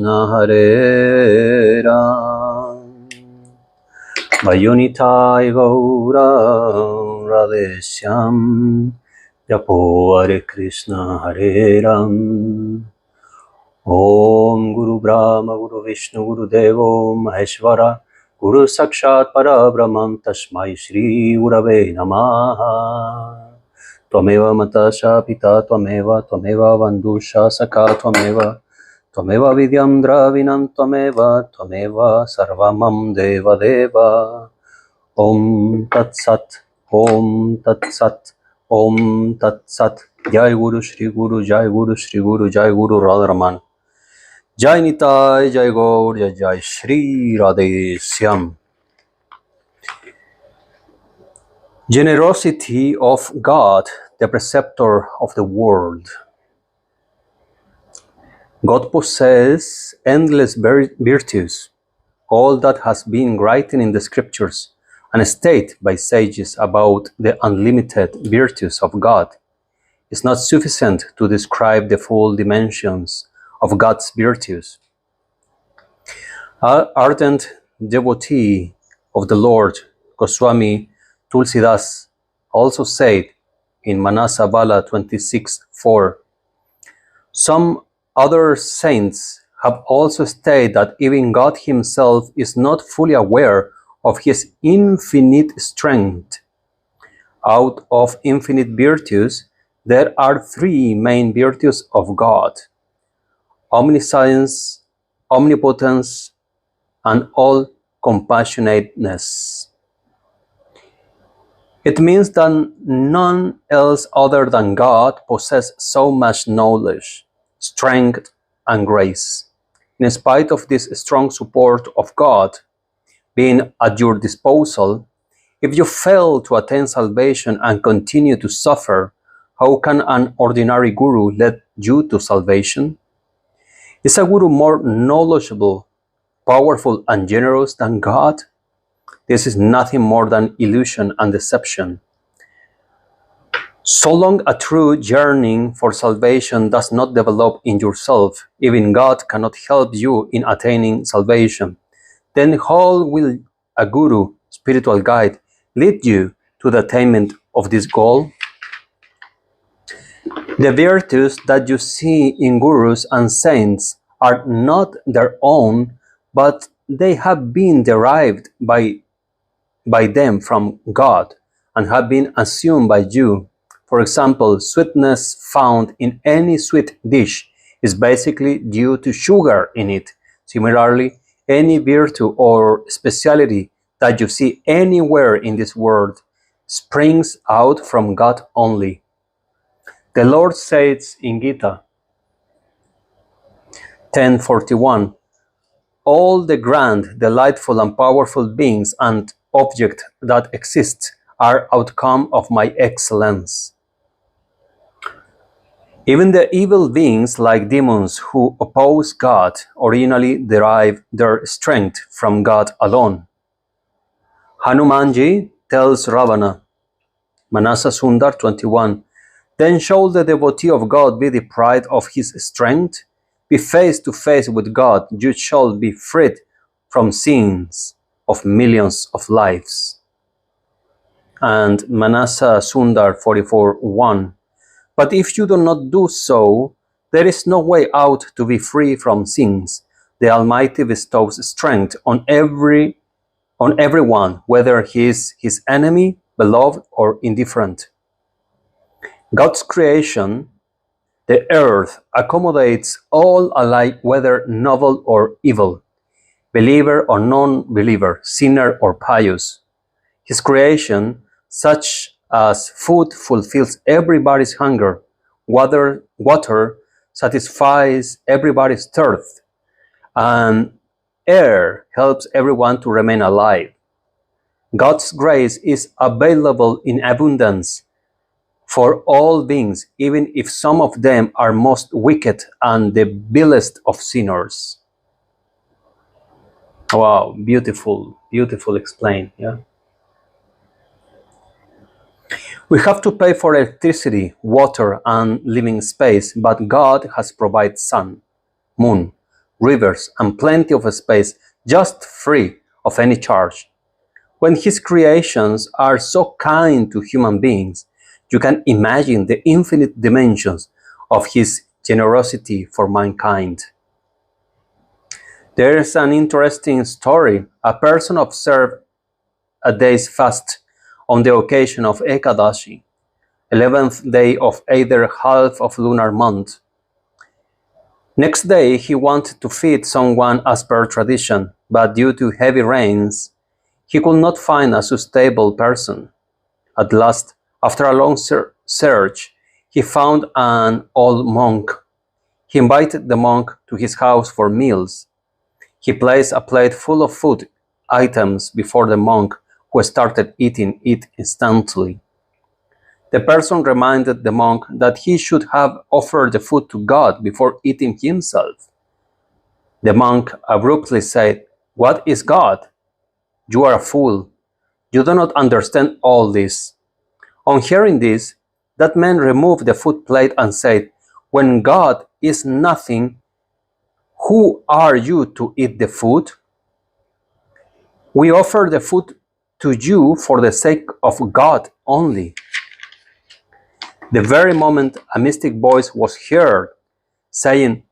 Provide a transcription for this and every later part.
Hare Ram Vayunitai Gaura Radeshyam Japo Hare Krishna Hare Ram Om Guru Brahma Guru Vishnu Guru Devo Maheshwara Guru Sakshat Parabrahman Tasmai Shri Gurave Namaha Tvameva Matasya Pita Tvameva Bandhusha Sakha Tvameva Vidyam Dravinam Tvameva Sarvamam Deva Deva Om Tat Sat Om Tat Sat Om Tat Sat Jai Guru Shri Guru Jai Guru Shri Guru Jai Guru Radharaman Jai Nitai Jai Gaur Jai Jai Sri Radheshyam. Generosity of God, the preceptor of the world. God possesses endless virtues, all that has been written in the scriptures and stated by sages about the unlimited virtues of God is not sufficient to describe the full dimensions of God's virtues. Ardent devotee of the Lord, Goswami Tulsidas, also said in Manasa Bala 26:4, some other saints have also stated that even God himself is not fully aware of his infinite strength. Out of infinite virtues, there are three main virtues of God: omniscience, omnipotence, and all compassionateness. It means that none else other than God possesses so much knowledge, strength, and grace. In spite of this strong support of God being at your disposal, if you fail to attain salvation and continue to suffer, how can an ordinary guru lead you to salvation? Is a guru more knowledgeable, powerful, and generous than God? This is nothing more than illusion and deception. So long a true yearning for salvation does not develop in yourself, even God cannot help you in attaining salvation. Then how will a guru, spiritual guide, lead you to the attainment of this goal? The virtues that you see in gurus and saints are not their own, but they have been derived by them from God and have been assumed by you. For example, sweetness found in any sweet dish is basically due to sugar in it. Similarly, any virtue or speciality that you see anywhere in this world springs out from God only. The Lord says in Gita 10:41, all the grand, delightful, and powerful beings and objects that exist are outcome of my excellence. Even the evil beings like demons who oppose God originally derive their strength from God alone. Hanumanji tells Ravana, Manasa Sundar 21, then shall the devotee of God be deprived of his strength? Be face to face with God, you shall be freed from sins of millions of lives. And Manasa Sundar 44:1. But if you do not do so, there is no way out to be free from sins. The Almighty bestows strength on everyone, whether he is his enemy, beloved, or indifferent. God's creation, the earth, accommodates all alike, whether noble or evil, believer or non-believer, sinner or pious. His creation, such as food fulfills everybody's hunger, water satisfies everybody's thirst, and air helps everyone to remain alive. God's grace is available in abundance for all beings, even if some of them are most wicked and the vilest of sinners. Wow, beautiful, beautiful explained, yeah. We have to pay for electricity, water, and living space, but God has provided sun, moon, rivers, and plenty of space, just free of any charge. When his creations are so kind to human beings, you can imagine the infinite dimensions of his generosity for mankind. There is an interesting story. A person observed a day's fast on the occasion of Ekadashi, 11th day of either half of lunar month. Next day he wanted to feed someone as per tradition, but due to heavy rains, he could not find a suitable person. At last, after a long search, he found an old monk. He invited the monk to his house for meals. He placed a plate full of food items before the monk, who started eating it instantly. The person reminded the monk that he should have offered the food to God before eating himself. The monk abruptly said, "What is God? You are a fool. You do not understand all this." On hearing this, that man removed the food plate and said, "When God is nothing, who are you to eat the food? We offer the food to you for the sake of God only." The very moment a mystic voice was heard, saying,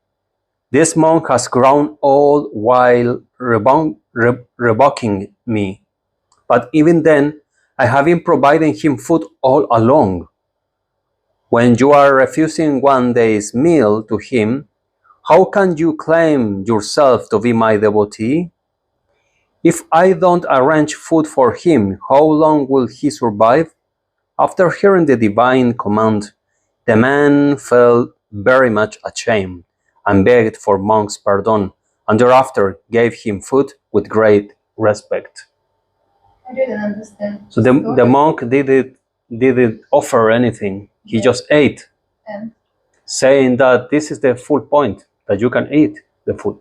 "This monk has grown old while rebuking me. But even then, I have been providing him food all along. When you are refusing one day's meal to him, how can you claim yourself to be my devotee? If I don't arrange food for him, how long will he survive?" After hearing the divine command, the man felt very much ashamed and begged for monk's pardon, and thereafter gave him food with great respect. I didn't understand. So the monk didn't offer anything. He just ate, And saying that this is the full point, that you can eat the food.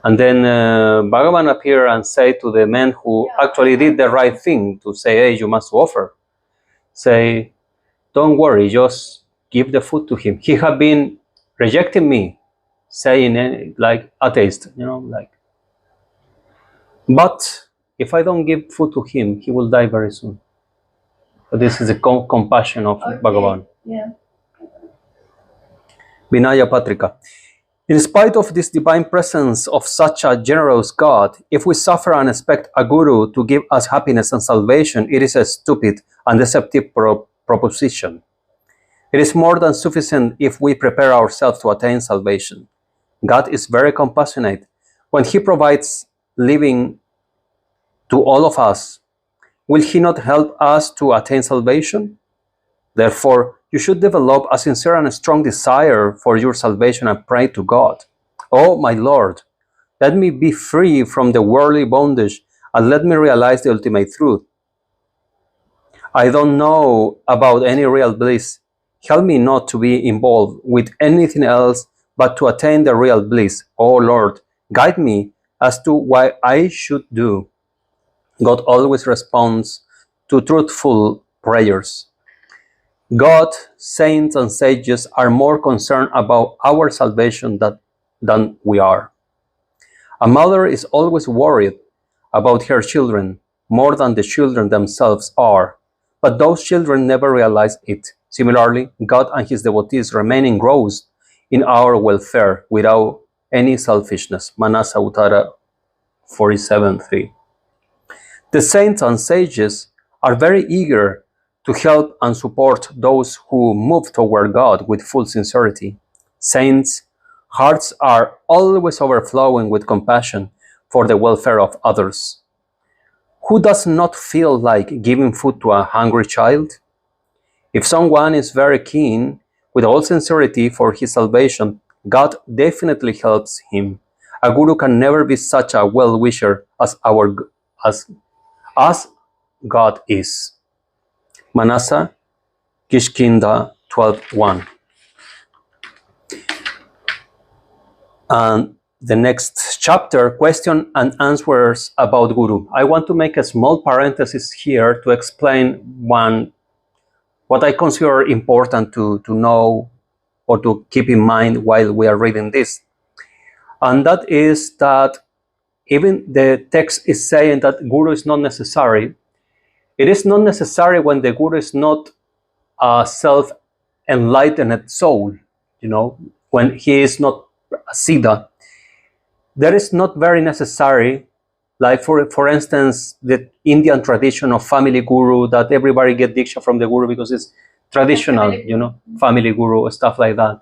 And then Bhagavan appeared and said to the man who actually did the right thing, to say, "Hey, you must offer." Say, "Don't worry, just give the food to him. He had been rejecting me, saying like atheist, like. But if I don't give food to him, he will die very soon." So this is the compassion of Bhagavan. Yeah. Vinaya Patrika. In spite of this divine presence of such a generous God, if we suffer and expect a guru to give us happiness and salvation, it is a stupid and deceptive proposition. It is more than sufficient if we prepare ourselves to attain salvation. God is very compassionate. When He provides living to all of us, will He not help us to attain salvation? Therefore, you should develop a sincere and strong desire for your salvation and pray to God. "Oh, my Lord, let me be free from the worldly bondage and let me realize the ultimate truth. I don't know about any real bliss. Help me not to be involved with anything else but to attain the real bliss. Oh Lord, guide me as to what I should do." God always responds to truthful prayers. God, saints, and sages are more concerned about our salvation than we are. A mother is always worried about her children more than the children themselves are, but those children never realize it. Similarly, God and His devotees remain engrossed in our welfare without any selfishness. Manasa Uttara 47:3. The saints and sages are very eager to help and support those who move toward God with full sincerity. Saints' hearts are always overflowing with compassion for the welfare of others. Who does not feel like giving food to a hungry child? If someone is very keen with all sincerity for his salvation, God definitely helps him. A guru can never be such a well-wisher as God is. Manasa Kishkinda 12:1. And the next chapter, question and answers about Guru. I want to make a small parenthesis here to explain what I consider important to know or to keep in mind while we are reading this. And that is that even the text is saying that guru is not necessary. It is not necessary when the guru is not a self-enlightened soul, when he is not a siddha. That is not very necessary. Like for instance, the Indian tradition of family guru, that everybody get diksha from the guru because it's traditional, family guru, stuff like that.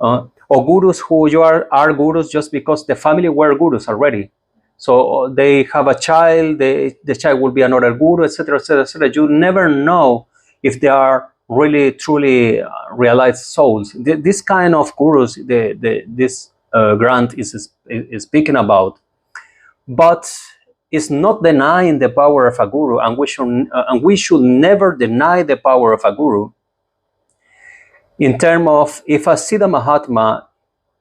Or gurus who are gurus just because the family were gurus already. So they have a child, the child will be another guru, etc., etc., etc. You never know if they are really, truly realized souls. This kind of gurus, this grant is speaking about, but it's not denying the power of a guru, and we should never deny the power of a guru. In terms of, if a Siddha Mahatma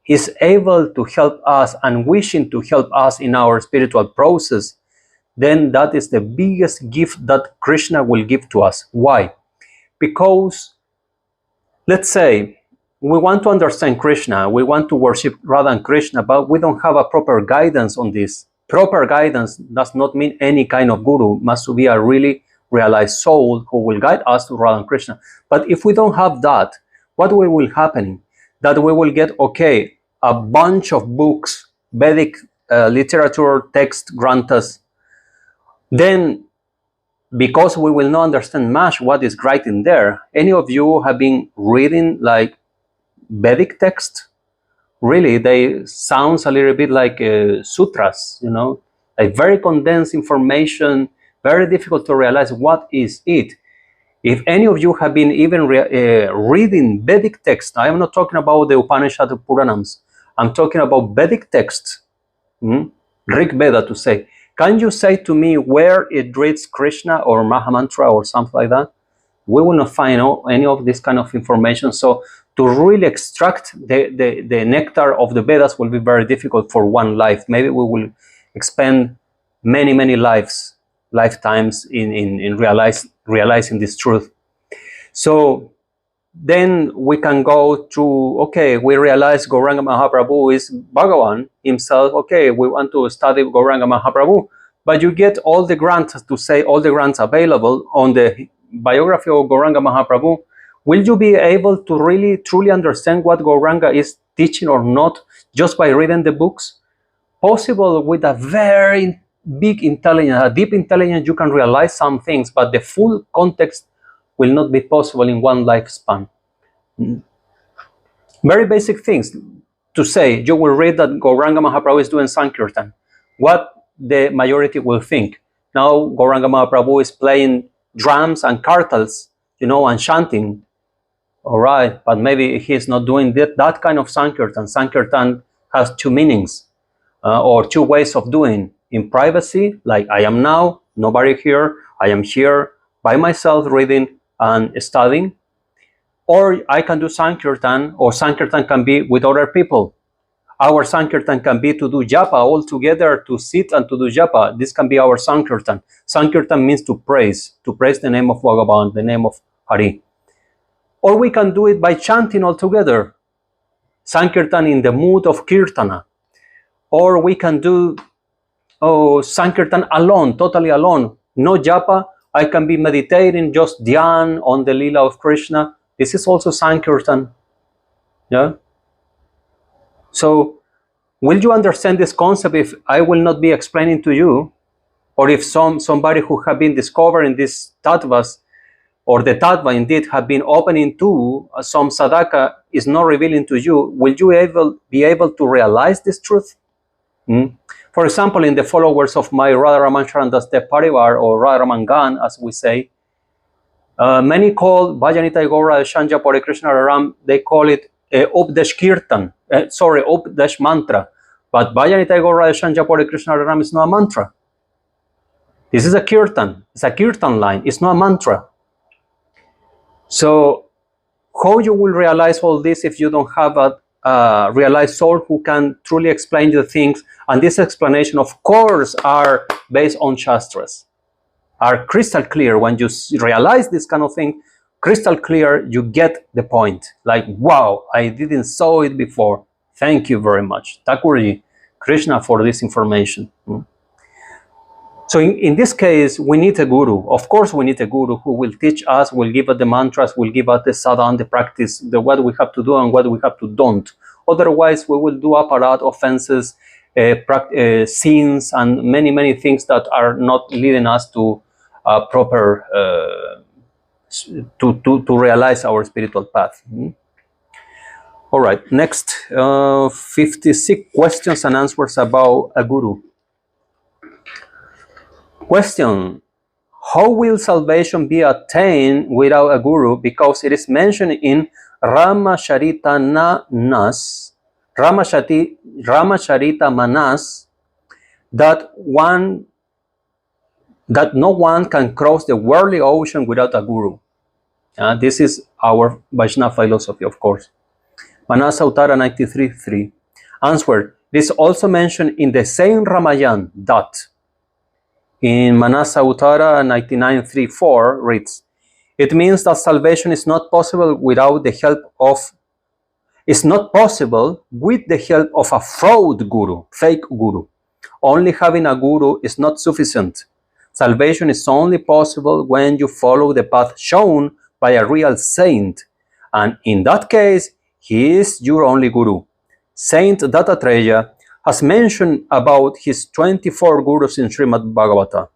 is able to help us and wishing to help us in our spiritual process, then that is the biggest gift that Krishna will give to us. Why? Because, let's say, we want to understand Krishna, we want to worship Radha and Krishna, but we don't have a proper guidance on this. Proper guidance does not mean any kind of guru. It must be a really realized soul who will guide us to Radha and Krishna. But if we don't have that, what will happen? That we will get, okay, a bunch of books, Vedic literature, text, granthas. Then, because we will not understand much what is writing there, any of you have been reading like Vedic text? Really, they sounds a little bit like sutras, like very condensed information, very difficult to realize what is it. If any of you have been even reading Vedic text, I am not talking about the Upanishad Puranams, I'm talking about Vedic text, Rig Veda to say, can you say to me where it reads Krishna or Mahamantra or something like that? We will not find any of this kind of information. So to really extract the nectar of the Vedas will be very difficult for one life. Maybe we will expend many lifetimes in realizing this truth. So then we can go to, okay, we realize Gauranga Mahaprabhu is Bhagavan himself. Okay, we want to study Gauranga Mahaprabhu, but you get all the grants, to say all the grants available on the biography of Gauranga Mahaprabhu. Will you be able to really truly understand what Gauranga is teaching or not just by reading the books? Possible with a very big intelligence, a deep intelligence, you can realize some things, but the full context will not be possible in one lifespan. Very basic things to say. You will read that Gauranga Mahaprabhu is doing Sankirtan. What the majority will think. Now Gauranga Mahaprabhu is playing drums and kartals, and chanting. All right, but maybe he's not doing that kind of Sankirtan. Sankirtan has two meanings or two ways of doing. In privacy, like I am now, nobody here, I am here by myself reading and studying. Or I can do Sankirtan, or Sankirtan can be with other people. Our Sankirtan can be to do japa all together, to sit and to do japa. This can be our Sankirtan. Sankirtan means to praise the name of Bhagavan, the name of Hari. Or we can do it by chanting all together. Sankirtan in the mood of Kirtana. Or we can do Sankirtan alone, totally alone. No japa. I can be meditating, just dhyan on the lila of Krishna. This is also Sankirtan. Yeah. So, will you understand this concept if I will not be explaining to you, or if somebody who have been discovering these tattvas, or the tattva indeed have been opening to some sadhaka is not revealing to you, will you be able to realize this truth? For example, in the followers of my Radharaman Charandas Dev Parivar, or Radharaman Gan, as we say, many call Bhajanitai Gaura Shanja Pore Krishna Ram, they call it Updesh Kirtan, Updesh Mantra. But Bhajanitai Gaura Shanja Pore Krishna Ram is not a mantra. This is a Kirtan. It's a Kirtan line. It's not a mantra. So, how you will realize all this if you don't have a realized soul who can truly explain the things? And this explanation, of course, are based on Shastras. Are crystal clear. When you realize this kind of thing, crystal clear, you get the point. Like, wow, I didn't saw it before. Thank you very much. Thakurji. Krishna for this information. So in this case, we need a guru. Of course, we need a guru who will teach us, will give us the mantras, will give us the sadhana, the practice, the what we have to do and what we have to don't. Otherwise, we will do aparat, offenses, sins, and many things that are not leading us to proper to realize our spiritual path. All right, next 56 questions and answers about a guru. Question: how will salvation be attained without a guru? Because it is mentioned in Ramacharita Manas that no one can cross the worldly ocean without a guru. This is our Vaishnava philosophy, of course. Manas Autara 93.3. Answer: it is also mentioned in the same Ramayana that in Manasa Uttara 99.3.4 reads, it means that salvation is not possible without the help of, it's not possible with the help of a fraud guru, fake guru. Only having a guru is not sufficient. Salvation is only possible when you follow the path shown by a real saint. And in that case, he is your only guru. Saint Dattatreya has mentioned about his 24 gurus in Srimad Bhagavata.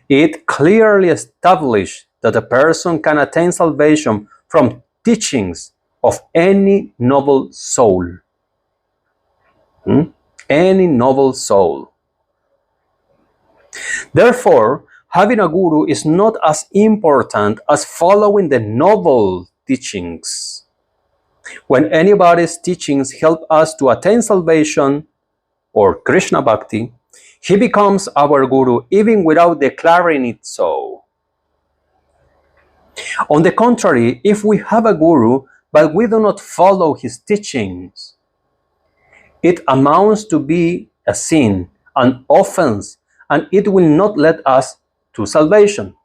It clearly established that a person can attain salvation from teachings of any noble soul. Any noble soul. Therefore, having a guru is not as important as following the noble teachings. When anybody's teachings help us to attain salvation or Krishna Bhakti, he becomes our guru even without declaring it so. On the contrary, if we have a guru but we do not follow his teachings, it amounts to be a sin, an offense, and it will not lead us to salvation.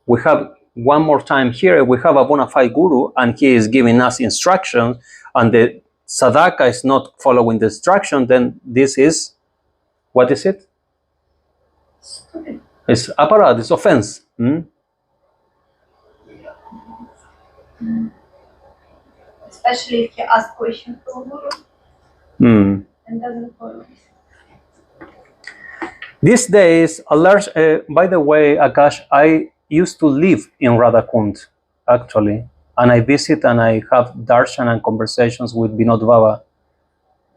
We have one more time here, we have a bona fide guru and he is giving us instructions and the sadhaka is not following the instruction, then this is, what is it? Stupid. It's aparad, it's offense. Especially if you ask questions to a guru and doesn't follow. These days, by the way, Akash, I used to live in Radhakund, actually, and I visit and I have darshan and conversations with Vinod Baba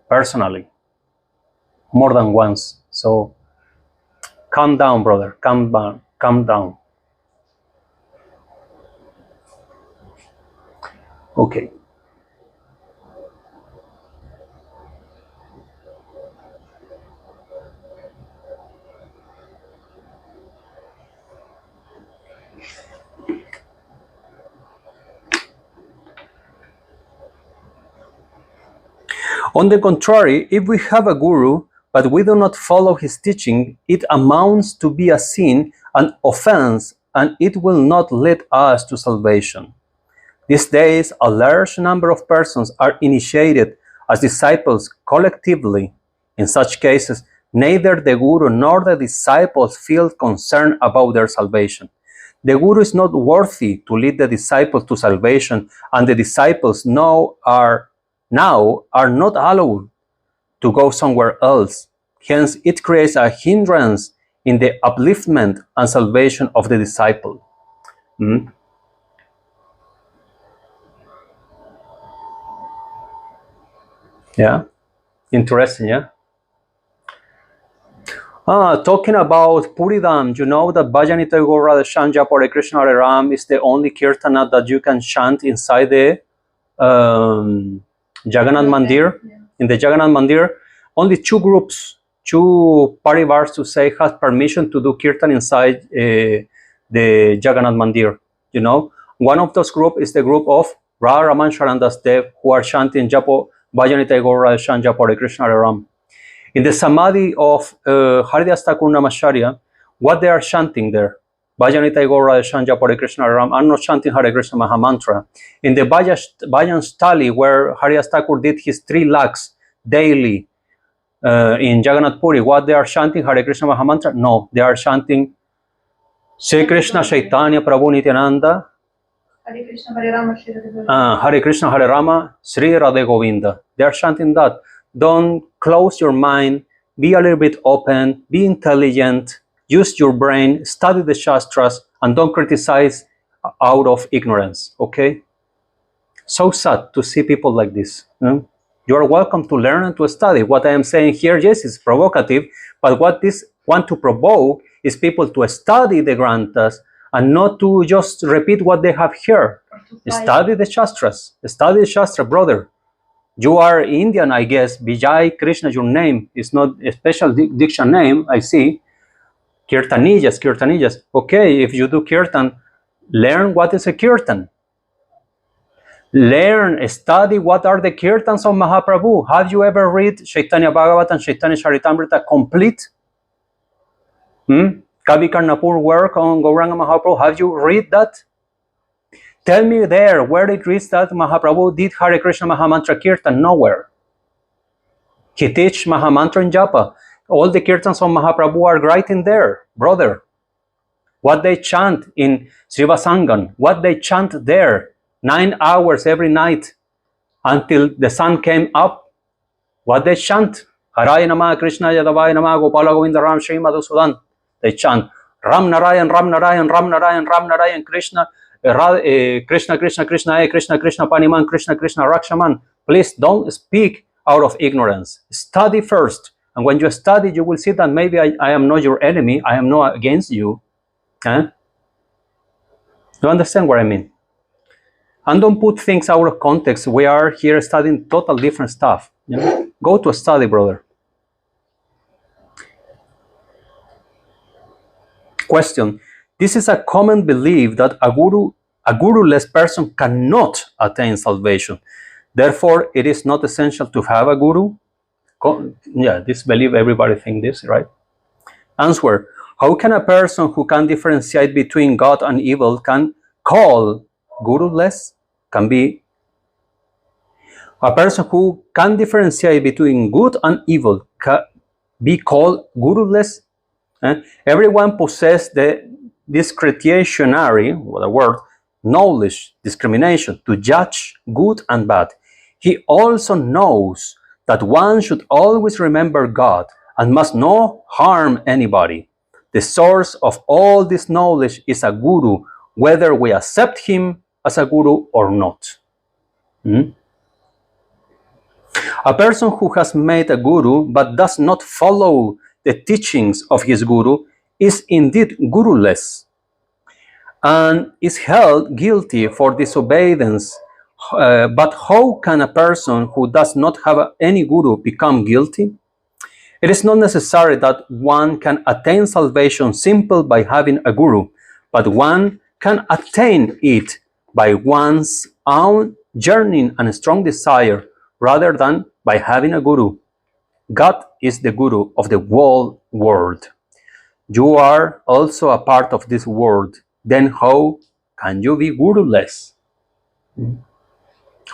personally, more than once. So, calm down, brother, calm down. Okay. On the contrary, if we have a guru, but we do not follow his teaching, it amounts to be a sin, an offense, and it will not lead us to salvation. These days, a large number of persons are initiated as disciples collectively. In such cases, neither the guru nor the disciples feel concerned about their salvation. The guru is not worthy to lead the disciples to salvation, and the disciples now are not allowed to go somewhere else. Hence, it creates a hindrance in the upliftment and salvation of the disciple. Yeah, interesting, yeah? Talking about Puridam, you know that Bhajanita Gaura Shanja Pore Krishna Hare Ram is the only kirtana that you can chant inside the Jagannath Mandir. Yeah. In the Jagannath Mandir, only two parivars to say has permission to do kirtan inside the Jagannath Mandir. You know, one of those groups is the group of Radha Raman Sharandas Dev, who are chanting Japo Bhajanita Gaura Shanja Pore Krishna Hare Ram. In the Samadhi of Haridas Thakur Namacharya, what they are chanting there, Bhajanita Gaura Shanja Pore Krishna Hare Ram, are not chanting Hare Krishna Mahamantra. In the Bhajan Stali, where Haridas Thakur did his 3 lakhs daily in Jagannath Puri, what they are chanting, Hare Krishna Mahamantra? No, they are chanting Sri Krishna Chaitanya Prabhu Nityananda, Hare Krishna, Hare Rama, Shri Radhe Govinda. Hare Krishna, Hare Rama, Sri Radhe Govinda. They are chanting that. Don't close your mind, be a little bit open, be intelligent, use your brain, study the Shastras, and don't criticize out of ignorance, okay? So sad to see people like this. You are welcome to learn and to study. What I am saying here, yes, is provocative, but what this want to provoke is people to study the Granthas and not to just repeat what they have here. Study the Shastras. Study the Shastra, brother. You are Indian, I guess. Vijay Krishna, your name is not a special diction name, I see. Kirtanijas. Okay, if you do kirtan, learn what is a kirtan. Learn, study what are the kirtans of Mahaprabhu. Have you ever read Chaitanya Bhagavat and Chaitanya Charitamrita complete? Kavi Karnapur work on Gauranga Mahaprabhu, have you read that? Tell me there where it reads that Mahaprabhu did Hare Krishna Mahamantra Kirtan. Nowhere. He teach Mahamantra in Japa. All the kirtans of Mahaprabhu are right in there, brother. What they chant in Srivasangan, what they chant there, 9 hours every night until the sun came up, what they chant. Harinama, Krishna Yadavaya Nama, Gopala Govinda Ram Shri Madhusudan. They chant Ram Narayan, Ram Narayan, Ram Narayan, Ram Narayan, Krishna, Krishna, Krishna, Krishna, Krishna, Krishna, Paniman, Krishna, Krishna, Rakshaman. Please don't speak out of ignorance. Study first. And when you study, you will see that maybe I am not your enemy. I am not against you. You understand what I mean? And don't put things out of context. We are here studying total different stuff. Go to a study, brother. Question. This is a common belief that a guru-less person cannot attain salvation. Therefore, it is not essential to have a guru. Yeah, this belief, everybody thinks this, right? Answer. How can a person who can differentiate between God and evil can call guru-less? Can be a person who can differentiate between good and evil can be called guru-less? Everyone possesses the discretionary, the word, knowledge, discrimination, to judge good and bad. He also knows that one should always remember God and must not harm anybody. The source of all this knowledge is a guru, whether we accept him as a guru or not. A person who has made a guru but does not follow the teachings of his guru is indeed guruless and is held guilty for disobedience. But how can a person who does not have any guru become guilty? It is not necessary that one can attain salvation simply by having a guru, but one can attain it by one's own yearning and strong desire rather than by having a guru. God is the guru of the whole world. You are also a part of this world. Then how can you be guruless?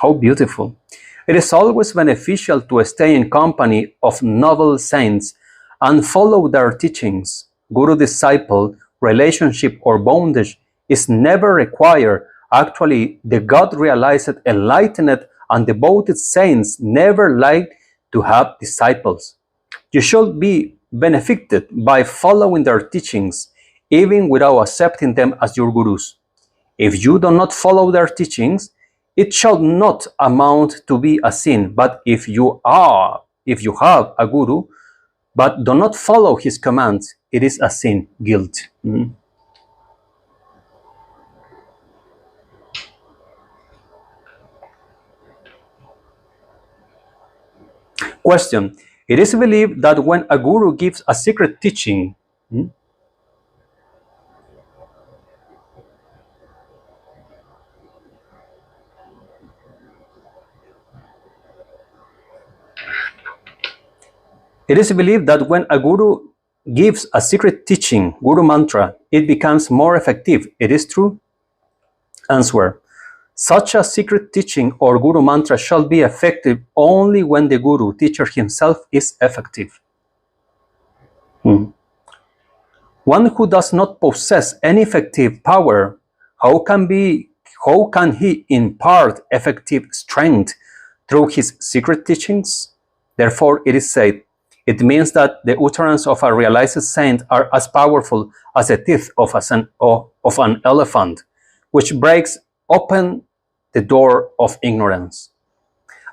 How beautiful. It is always beneficial to stay in company of noble saints and follow their teachings. Guru-disciple relationship or bondage is never required. Actually, the God-realized, enlightened, and devoted saints never like to have disciples. You should be benefited by following their teachings, even without accepting them as your gurus. If you do not follow their teachings, it shall not amount to be a sin. But if you have a guru, but do not follow his commands, it is a sin, guilt. Question. It is believed that when a guru gives a secret teaching, it is believed that when a guru gives a secret teaching, guru mantra, it becomes more effective. It is true? Answer. Such a secret teaching or guru mantra shall be effective only when the guru, teacher himself, is effective. One who does not possess any effective power, how can he impart effective strength through his secret teachings? Therefore, it is said, it means that the utterance of a realized saint are as powerful as the teeth of an elephant, which breaks open the door of ignorance.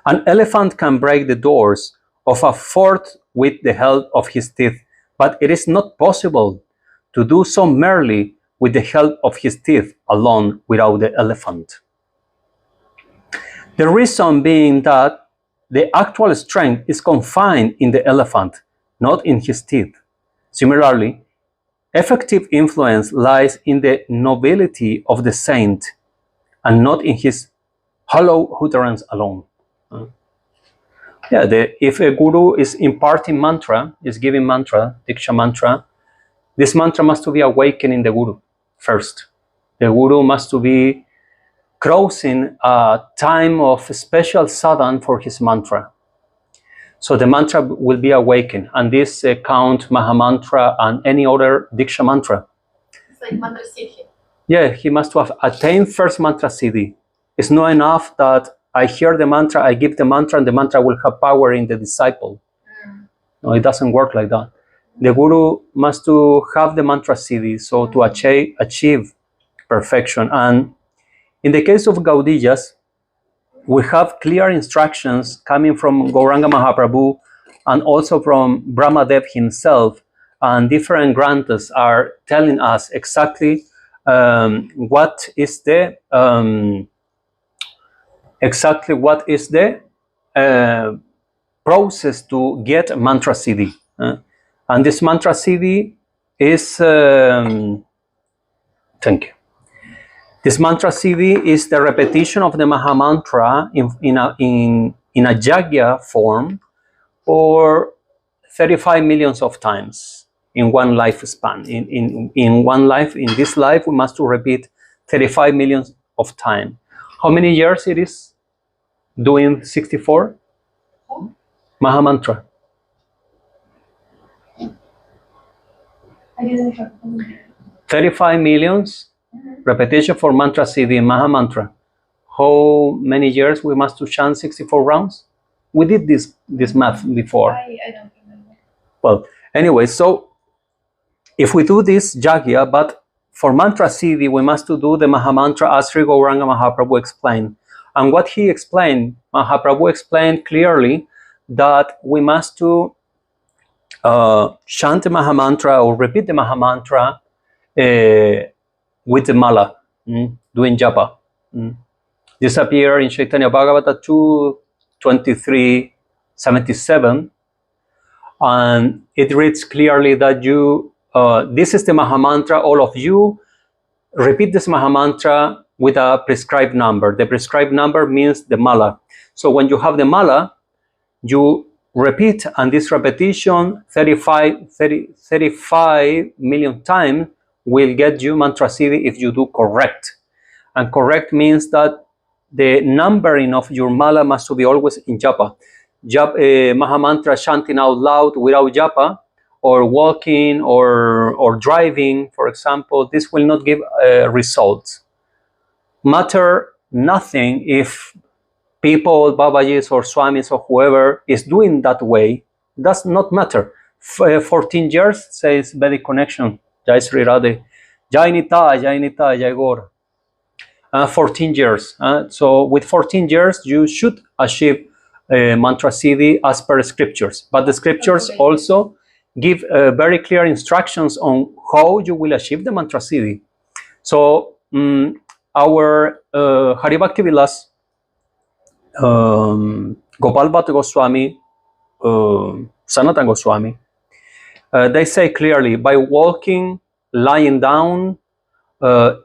An elephant can break the doors of a fort with the help of his teeth, but it is not possible to do so merely with the help of his teeth alone without the elephant. The reason being that the actual strength is confined in the elephant, not in his teeth. Similarly, effective influence lies in the nobility of the saint and not in his hollow utterance alone. If a guru is imparting mantra, is giving mantra, diksha mantra, this mantra must be awakened in the guru first. The guru must be crossing a time of special sadhana for his mantra. So the mantra will be awakened, and this count Mahamantra and any other diksha mantra. It's like mantra siddhi. Yeah, he must have attained first mantra siddhi. It's not enough that I hear the mantra, I give the mantra, and the mantra will have power in the disciple. No, it doesn't work like that. The guru must to have the mantra siddhi, so to achieve perfection. And in the case of Gaudiyas, we have clear instructions coming from Gauranga Mahaprabhu and also from Brahmadev himself, and different granthas are telling us exactly what is the process to get mantra siddhi. And this mantra siddhi is thank you. This mantra siddhi is the repetition of the Mahamantra in a jagya form for 35 millions of times in one lifespan. In one life, in this life, we must repeat 35 millions of times. How many years it is doing 64? Mahamantra. I didn't hear. 35 millions repetition for mantra siddhi and Mahamantra. How many years we must to chant 64 rounds? We did this math before. I don't remember. Well, anyway, so if we do this jagya, but for mantra siddhi, we must to do the Mahamantra as Sri Gauranga Mahaprabhu explained. And what he explained, Mahaprabhu explained clearly that we must to chant the Mahamantra or repeat the Mahamantra with the mala, doing japa. This appears in Chaitanya Bhagavata 2:23-77, and it reads clearly that you, this is the Mahamantra, all of you repeat this Mahamantra with a prescribed number. The prescribed number means the mala. So when you have the mala, you repeat, and this repetition 35 million times will get you mantra siddhi if you do correct. And correct means that the numbering of your mala must be always in japa. Mahamantra chanting out loud without japa, or walking or driving, for example, this will not give results. Matter nothing if people, Babajis or Swamis or whoever is doing that way, does not matter. 14 years, says Vedic Connection, Jay Sri Radhe, Jai Nita, Jai Gaur. 14 years. So with 14 years, you should achieve mantra siddhi as per scriptures. But the scriptures also give very clear instructions on how you will achieve the mantra siddhi. So our Hari Bhakti Vilas, Gopal Bhatta Goswami, Sanatana Goswami, they say clearly, by walking, lying down,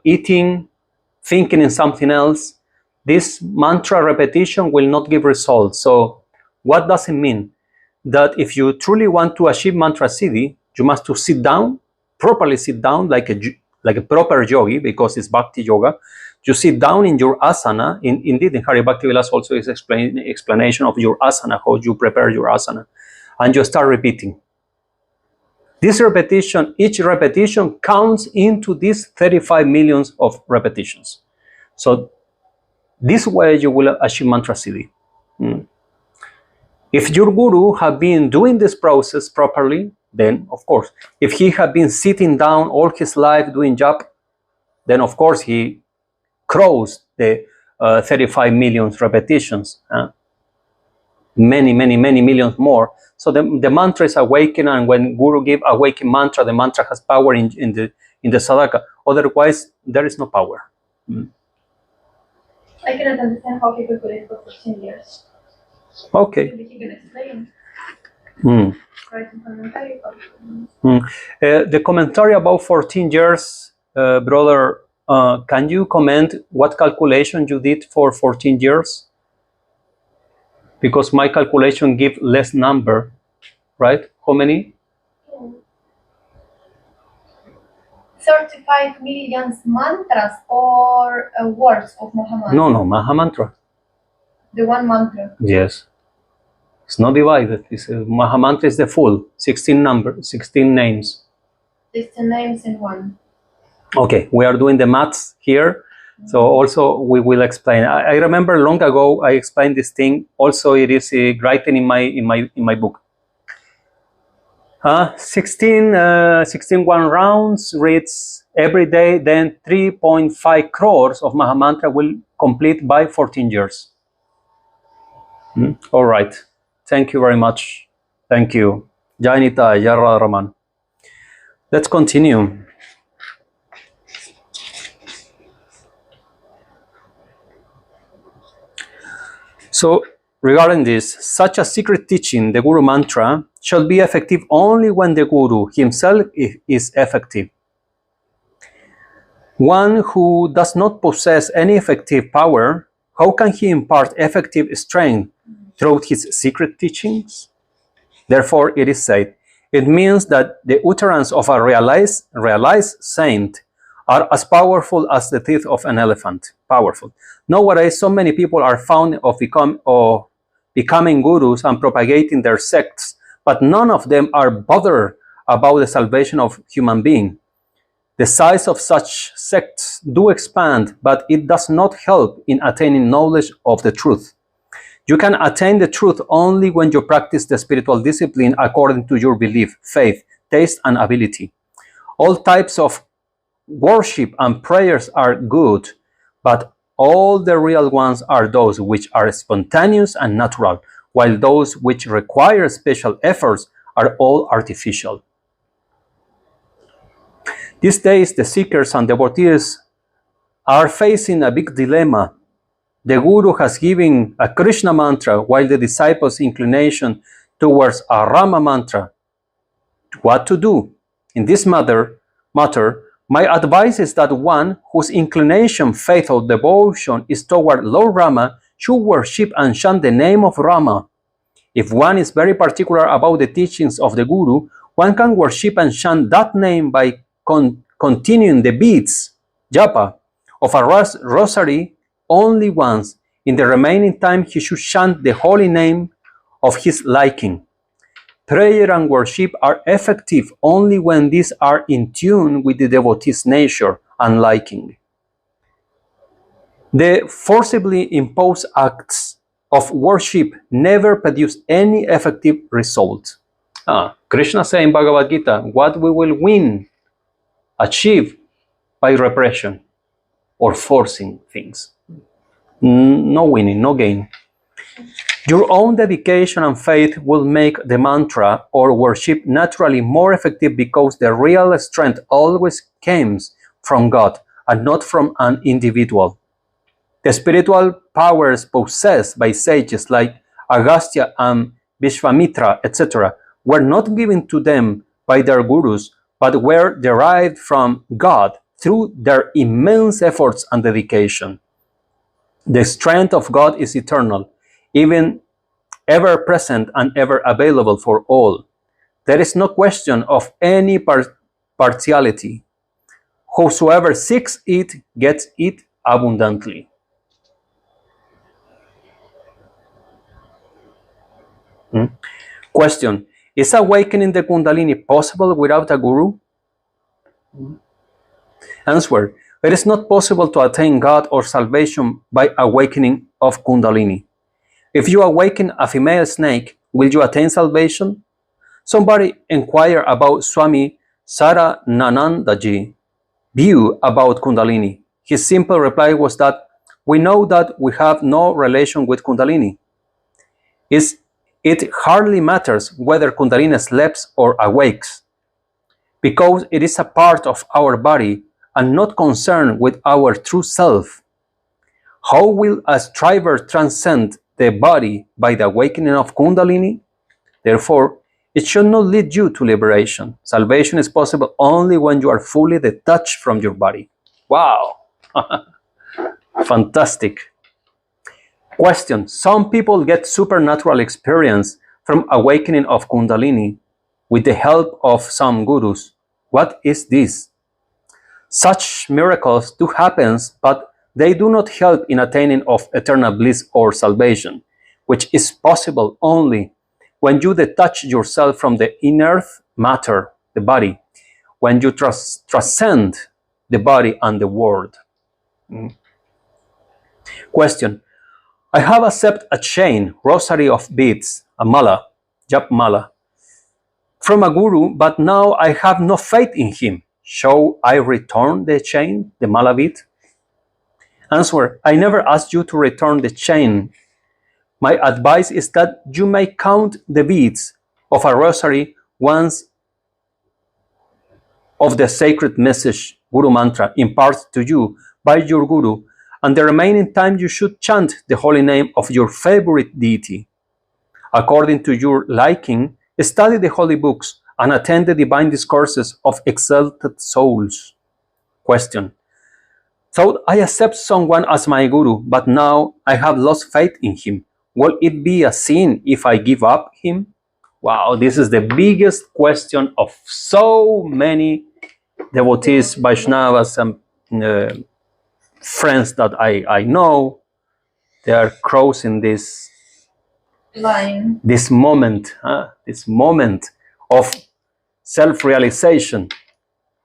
eating, thinking in something else, this mantra repetition will not give results. So what does it mean? That if you truly want to achieve mantra siddhi, you must to sit down, properly sit down, like like a proper yogi, because it's bhakti yoga, you sit down in your asana. Indeed, in Hari Bhakti Vilas also is explanation of your asana, how you prepare your asana, and you start repeating. This repetition, each repetition counts into these 35 millions of repetitions. So this way you will achieve mantra siddhi. If your guru have been doing this process properly, then of course, if he had been sitting down all his life doing jap, then of course he crossed the 35 million repetitions, many millions more. So the mantra is awakened, and when guru give awakened mantra, the mantra has power in the sadhaka. Otherwise, there is no power. I cannot understand how people could live for 14 years. Okay. Maybe he can explain. Write in commentary. The commentary about 14 years, brother, can you comment what calculation you did for 14 years? Because my calculation give less number, right? How many? 35 million mantras or words of Mahamantra? No, Mahamantra. The one mantra. Yes. It's not divided. Mahamantra is the full 16 names. 16 names in one. Okay, we are doing the maths here. So also we will explain. I remember long ago I explained this thing. Also, it is written in my book. 16 one rounds reads every day. Then 3.5 crores of Mahamantra will complete by 14 years. All right. Thank you very much. Thank you. Jainita, Yarra Raman. Let's continue. So, regarding this, such a secret teaching, the Guru Mantra, shall be effective only when the Guru himself is effective. One who does not possess any effective power, how can he impart effective strength through his secret teachings? Therefore, it is said, it means that the utterance of a realized saint are as powerful as the teeth of an elephant. Powerful. Nowadays, so many people are found of becoming gurus and propagating their sects, but none of them are bothered about the salvation of human being. The size of such sects do expand, but it does not help in attaining knowledge of the truth. You can attain the truth only when you practice the spiritual discipline according to your belief, faith, taste, and ability. All types of worship and prayers are good, but all the real ones are those which are spontaneous and natural, while those which require special efforts are all artificial. These days, the seekers and devotees are facing a big dilemma. The Guru has given a Krishna mantra, while the disciples' inclination towards a Rama mantra. What to do? In this matter, my advice is that one whose inclination, faith, or devotion is toward Lord Rama should worship and chant the name of Rama. If one is very particular about the teachings of the Guru, one can worship and chant that name by continuing the beads, japa, of a rosary only once. In the remaining time, he should chant the holy name of his liking. Prayer and worship are effective only when these are in tune with the devotee's nature and liking. The forcibly imposed acts of worship never produce any effective result. Krishna said in Bhagavad Gita, what we will achieve by repression or forcing things. No winning, no gain. Your own dedication and faith will make the mantra or worship naturally more effective, because the real strength always comes from God and not from an individual. The spiritual powers possessed by sages like Agastya and Vishwamitra, etc., were not given to them by their gurus, but were derived from God through their immense efforts and dedication. The strength of God is eternal, even ever present and ever available for all. There is no question of any partiality. Whosoever seeks it gets it abundantly. Question: is awakening the Kundalini possible without a guru? Answer: it is not possible to attain God or salvation by awakening of Kundalini. If you awaken a female snake, will you attain salvation? Somebody inquired about Swami Sarananandaji's view about Kundalini. His simple reply was that we know that we have no relation with Kundalini. It hardly matters whether Kundalini sleeps or awakes, because it is a part of our body and not concerned with our true self. How will a striver transcend the body by the awakening of Kundalini? Therefore, it should not lead you to liberation. Salvation is possible only when you are fully detached from your body. Wow! Fantastic. Question: some people get supernatural experience from awakening of Kundalini with the help of some gurus. What is this? Such miracles do happen, but they do not help in attaining of eternal bliss or salvation, which is possible only when you detach yourself from the inert matter, the body, when you transcend the body and the world. Question: I have accepted a chain, rosary of beads, a mala, jap mala, from a guru, but now I have no faith in him. Shall I return the chain, the mala bead? Answer: I never asked you to return the chain. My advice is that you may count the beads of a rosary once of the sacred message, Guru Mantra, imparted to you by your Guru, and the remaining time you should chant the holy name of your favorite deity. According to your liking, study the holy books and attend the divine discourses of exalted souls. Question: so I accept someone as my Guru, but now I have lost faith in him. Will it be a sin if I give up him? Wow, this is the biggest question of so many devotees, Vaishnavas, and friends that I know. They are crossing this line. This moment of self-realization.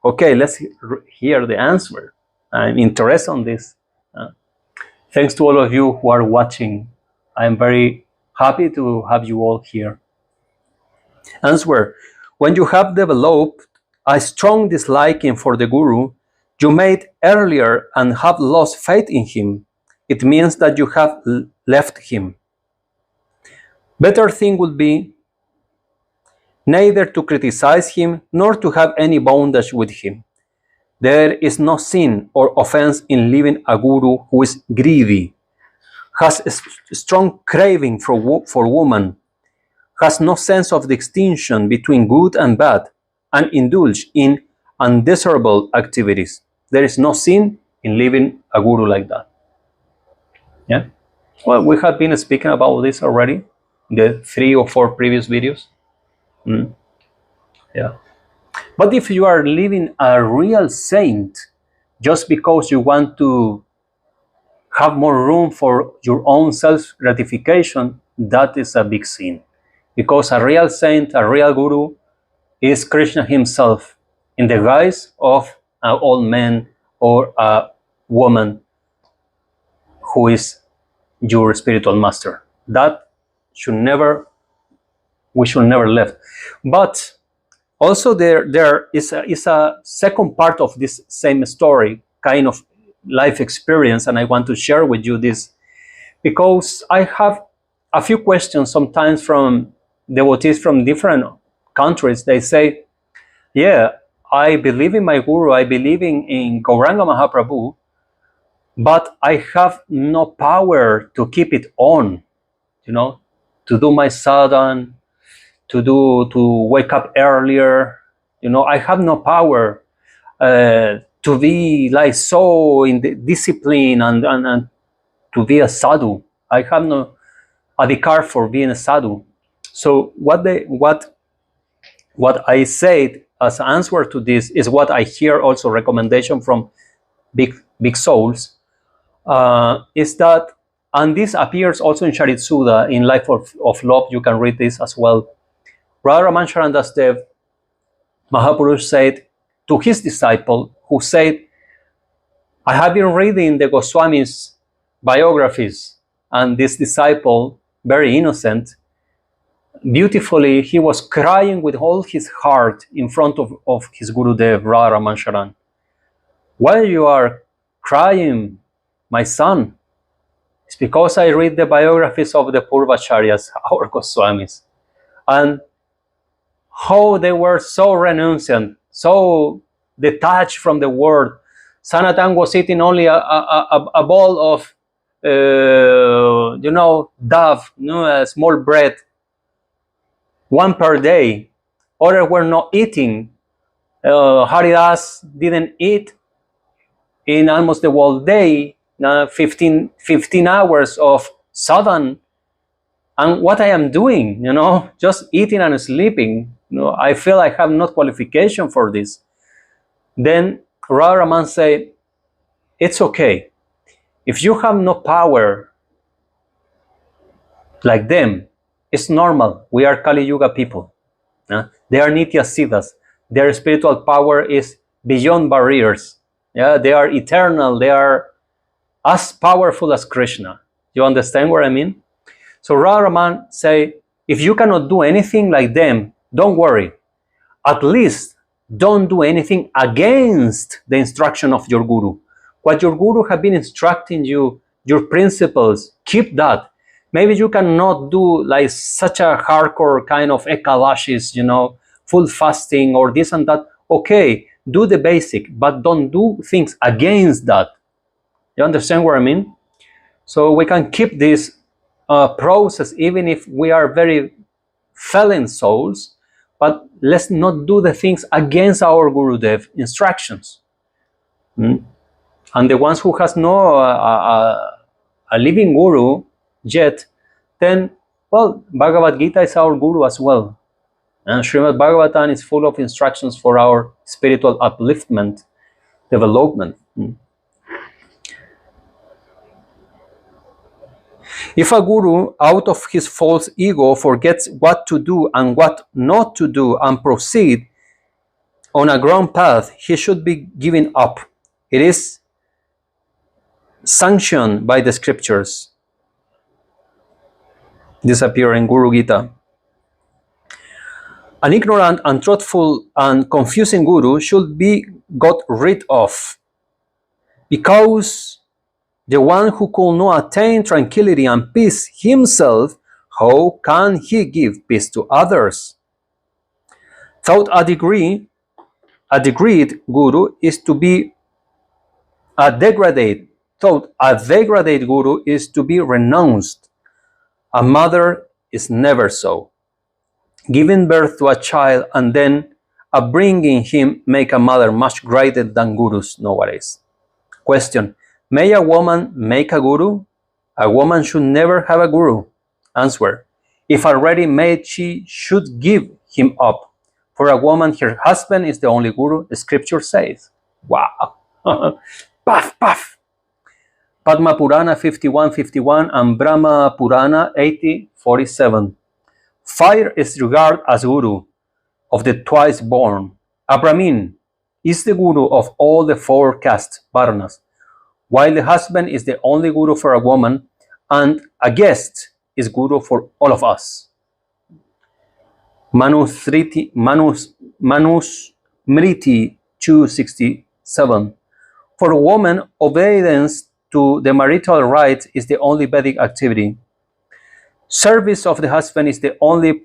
Okay, let's hear the answer. I'm interested on this. Thanks to all of you who are watching. I'm very happy to have you all here. Answer: when you have developed a strong disliking for the Guru you made earlier and have lost faith in him, it means that you have left him. Better thing would be neither to criticize him nor to have any bondage with him. There is no sin or offense in leaving a guru who is greedy, has a strong craving for woman, has no sense of distinction between good and bad, and indulge in undesirable activities. There is no sin in leaving a guru like that. Yeah. Well, we have been speaking about this already in the 3 or 4 previous videos. Yeah. But if you are living a real saint just because you want to have more room for your own self-gratification, that is a big sin. Because a real saint, a real guru, is Krishna himself in the guise of an old man or a woman who is your spiritual master. That we should never leave. But also there is a second part of this same story, kind of life experience, and I want to share with you this because I have a few questions sometimes from devotees from different countries. They say, yeah, I believe in my guru, I believe in Gauranga Mahaprabhu, but I have no power to keep it on, to do my sadhana, to wake up earlier. I have no power to be like so in the discipline and to be a sadhu. I have no adhikar for being a sadhu. So what I said as an answer to this is what I hear also recommendation from big souls, is that, and this appears also in Charit Sudha, in Life of Love, you can read this as well. Radha Ramancharan Dasdev Mahapurush said to his disciple, who said, I have been reading the Goswamis' biographies, and this disciple, very innocent, beautifully, he was crying with all his heart in front of his Gurudev, Radha Ramancharan. Why you are crying, my son? It's because I read the biographies of the Purvacharyas, our Goswamis, and how they were so renunciant, so detached from the world. Sanatan was eating only a bowl of, dove, a small bread, one per day. Others were not eating. Haridas didn't eat in almost the whole day, 15 hours of sadhan. And what I am doing, just eating and sleeping, I feel I have no qualification for this. Then Radha Raman say, it's okay. If you have no power like them, it's normal. We are Kali Yuga people. They are Nitya Siddhas. Their spiritual power is beyond barriers. They are eternal. They are as powerful as Krishna. You understand what I mean? So Radha Raman say, if you cannot do anything like them, don't worry. At least don't do anything against the instruction of your guru. What your guru have been instructing you, your principles, keep that. Maybe you cannot do like such a hardcore kind of ekalashis, full fasting or this and that. Okay, do the basic, but don't do things against that. You understand what I mean? So we can keep this process even if we are very fallen souls, but let's not do the things against our Gurudev instructions. And the ones who has no a living guru yet, then, well, Bhagavad Gita is our guru as well. And Srimad Bhagavatam is full of instructions for our spiritual upliftment, development. If a guru, out of his false ego, forgets what to do and what not to do and proceed on a ground path, he should be given up. It is sanctioned by the scriptures. This appears in Guru Gita. An ignorant, untruthful, and confusing guru should be got rid of, because the one who could not attain tranquility and peace himself, how can he give peace to others? Thought a degreed guru is to be a degraded. Thought a degraded guru is to be renounced. A mother is never so. Giving birth to a child and then bringing him make a mother much greater than gurus nowadays. Question: may a woman make a guru? A woman should never have a guru. Answer: if already made, she should give him up. For a woman, her husband is the only guru, the scripture says. Wow. Puff, puff. Padma Purana 51:51 and Brahma Purana 80:47. Fire is regarded as guru of the twice born. A Brahmin is the guru of all the four castes, Varnas, while the husband is the only guru for a woman, and a guest is guru for all of us. Manusmriti 267. For a woman, obedience to the marital rights is the only Vedic activity. Service of the husband is the only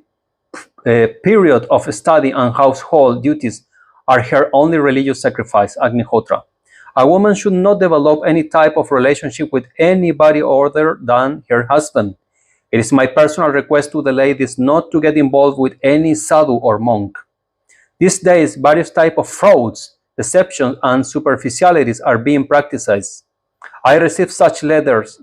period of study, and household duties are her only religious sacrifice, Agnihotra. A woman should not develop any type of relationship with anybody other than her husband. It is my personal request to the ladies not to get involved with any sadhu or monk. These days, various types of frauds, deceptions, and superficialities are being practiced. I received such letters,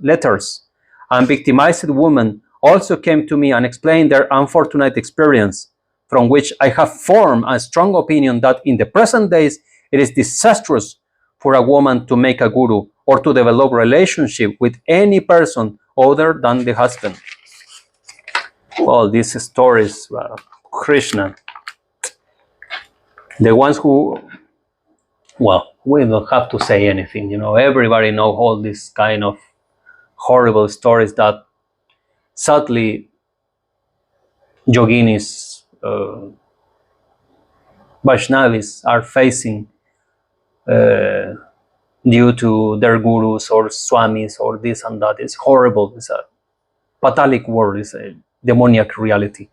and victimized women also came to me and explained their unfortunate experience. from which I have formed a strong opinion that in the present days it is disastrous for a woman to make a guru or to develop relationship with any person other than the husband. All these stories, Krishna, the ones who, well, we don't have to say anything, you know, everybody knows all these kind of horrible stories that sadly yoginis, Vaishnavis are facing due to their gurus or swamis or this and that. It's horrible. It's a patalic world. It's a demoniac reality.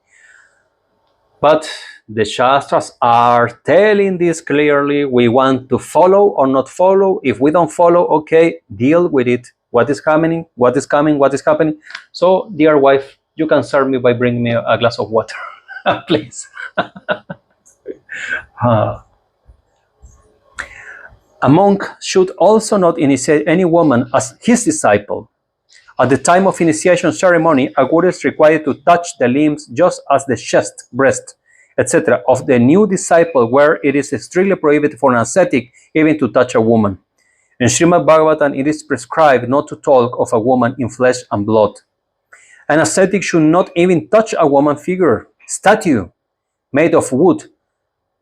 But the Shastras are telling this clearly. We want to follow or not follow. If we don't follow, okay, deal with it. What is happening? What is coming? What is happening? So, dear wife, you can serve me by bringing me a glass of water, please. A monk should also not initiate any woman as his disciple. At the time of initiation ceremony, a guru is required to touch the limbs just as the chest, breast, etc. of the new disciple, where it is strictly prohibited for an ascetic even to touch a woman. In Srimad Bhagavatam, it is prescribed not to talk of a woman in flesh and blood. An ascetic should not even touch a woman figure, statue, made of wood,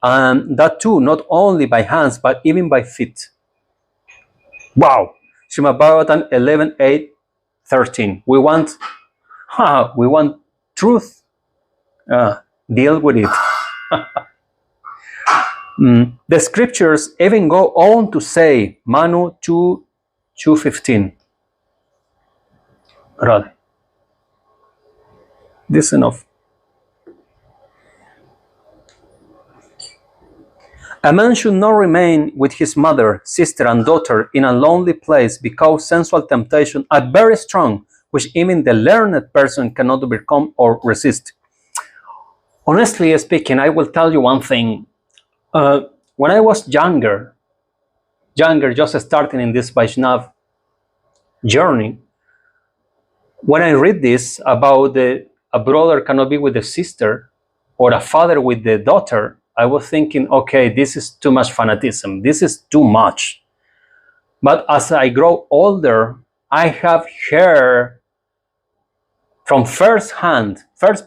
and that too, not only by hands, but even by feet. Wow! Srimad Bhagavatam 11:8-13. We want truth. Deal with it. The scriptures even go on to say, Manu 2:15. Rather, this is enough. A man should not remain with his mother, sister, and daughter in a lonely place because sensual temptations are very strong, which even the learned person cannot overcome or resist. Honestly speaking, I will tell you one thing. When I was younger, just starting in this Vaishnav journey, when I read this about a brother cannot be with a sister or a father with the daughter, I was thinking, okay, this is too much fanatism. This is too much. But as I grow older, I have heard from first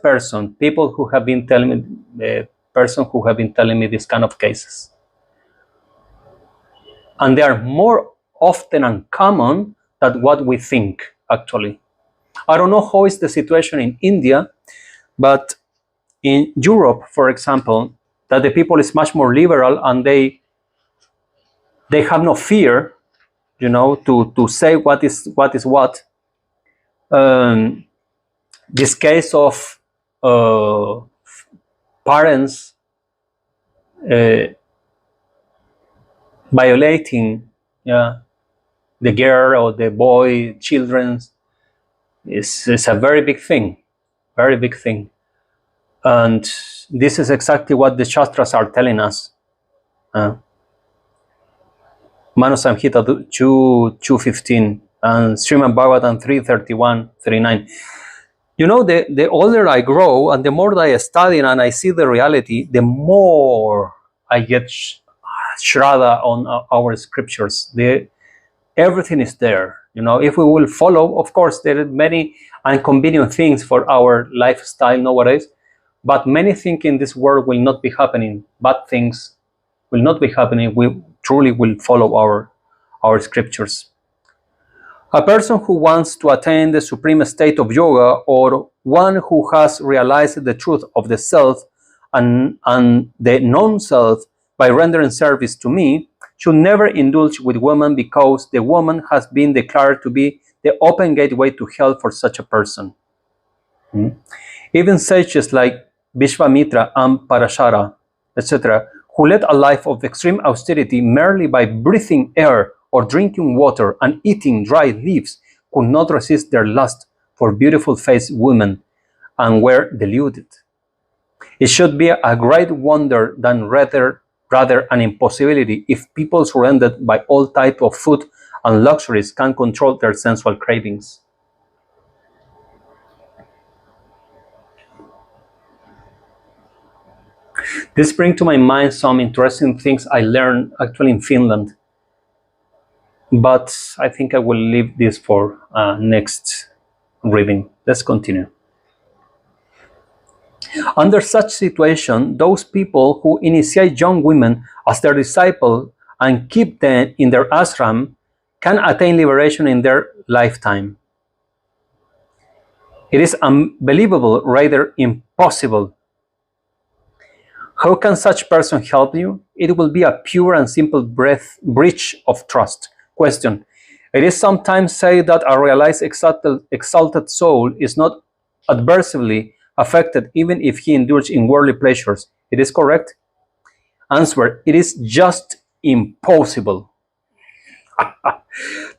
person, people who have been telling me, the person who have been telling me this kind of cases. And they are more often and common than what we think, actually. I don't know how is the situation in India, but in Europe, for example, that the people is much more liberal and they have no fear, you know, to say what is what. This case of parents violating the girl or the boy, children, is a very big thing, and this is exactly what the Shastras are telling us. Manu Samhita 2:15 and Srimad Bhagavatam 3:31-39. You know, the older I grow and the more that I study and I see the reality, the more I get Shraddha on our scriptures. Everything is there. You know, if we will follow, of course, there are many inconvenient things for our lifestyle nowadays, but many things in this world will not be happening. Bad things will not be happening. We truly will follow our scriptures. A person who wants to attain the supreme state of yoga, or one who has realized the truth of the self and the non-self by rendering service to me, should never indulge with women, because the woman has been declared to be the open gateway to hell for such a person. Even sages like Vishvamitra and Parashara, etc., who led a life of extreme austerity merely by breathing air or drinking water and eating dry leaves, could not resist their lust for beautiful-faced women and were deluded. It should be a great wonder than rather an impossibility if people surrounded by all types of food and luxuries can control their sensual cravings. This brings to my mind some interesting things I learned actually in Finland. But I think I will leave this for next reading. Let's continue. Under such situation, those people who initiate young women as their disciple and keep them in their ashram can attain liberation in their lifetime. It is unbelievable, rather impossible. How can such person help you? It will be a pure and simple breach of trust. Question. It is sometimes said that a realized exalted soul is not adversely affected even if he indulges in worldly pleasures. It is correct? Answer. It is just impossible.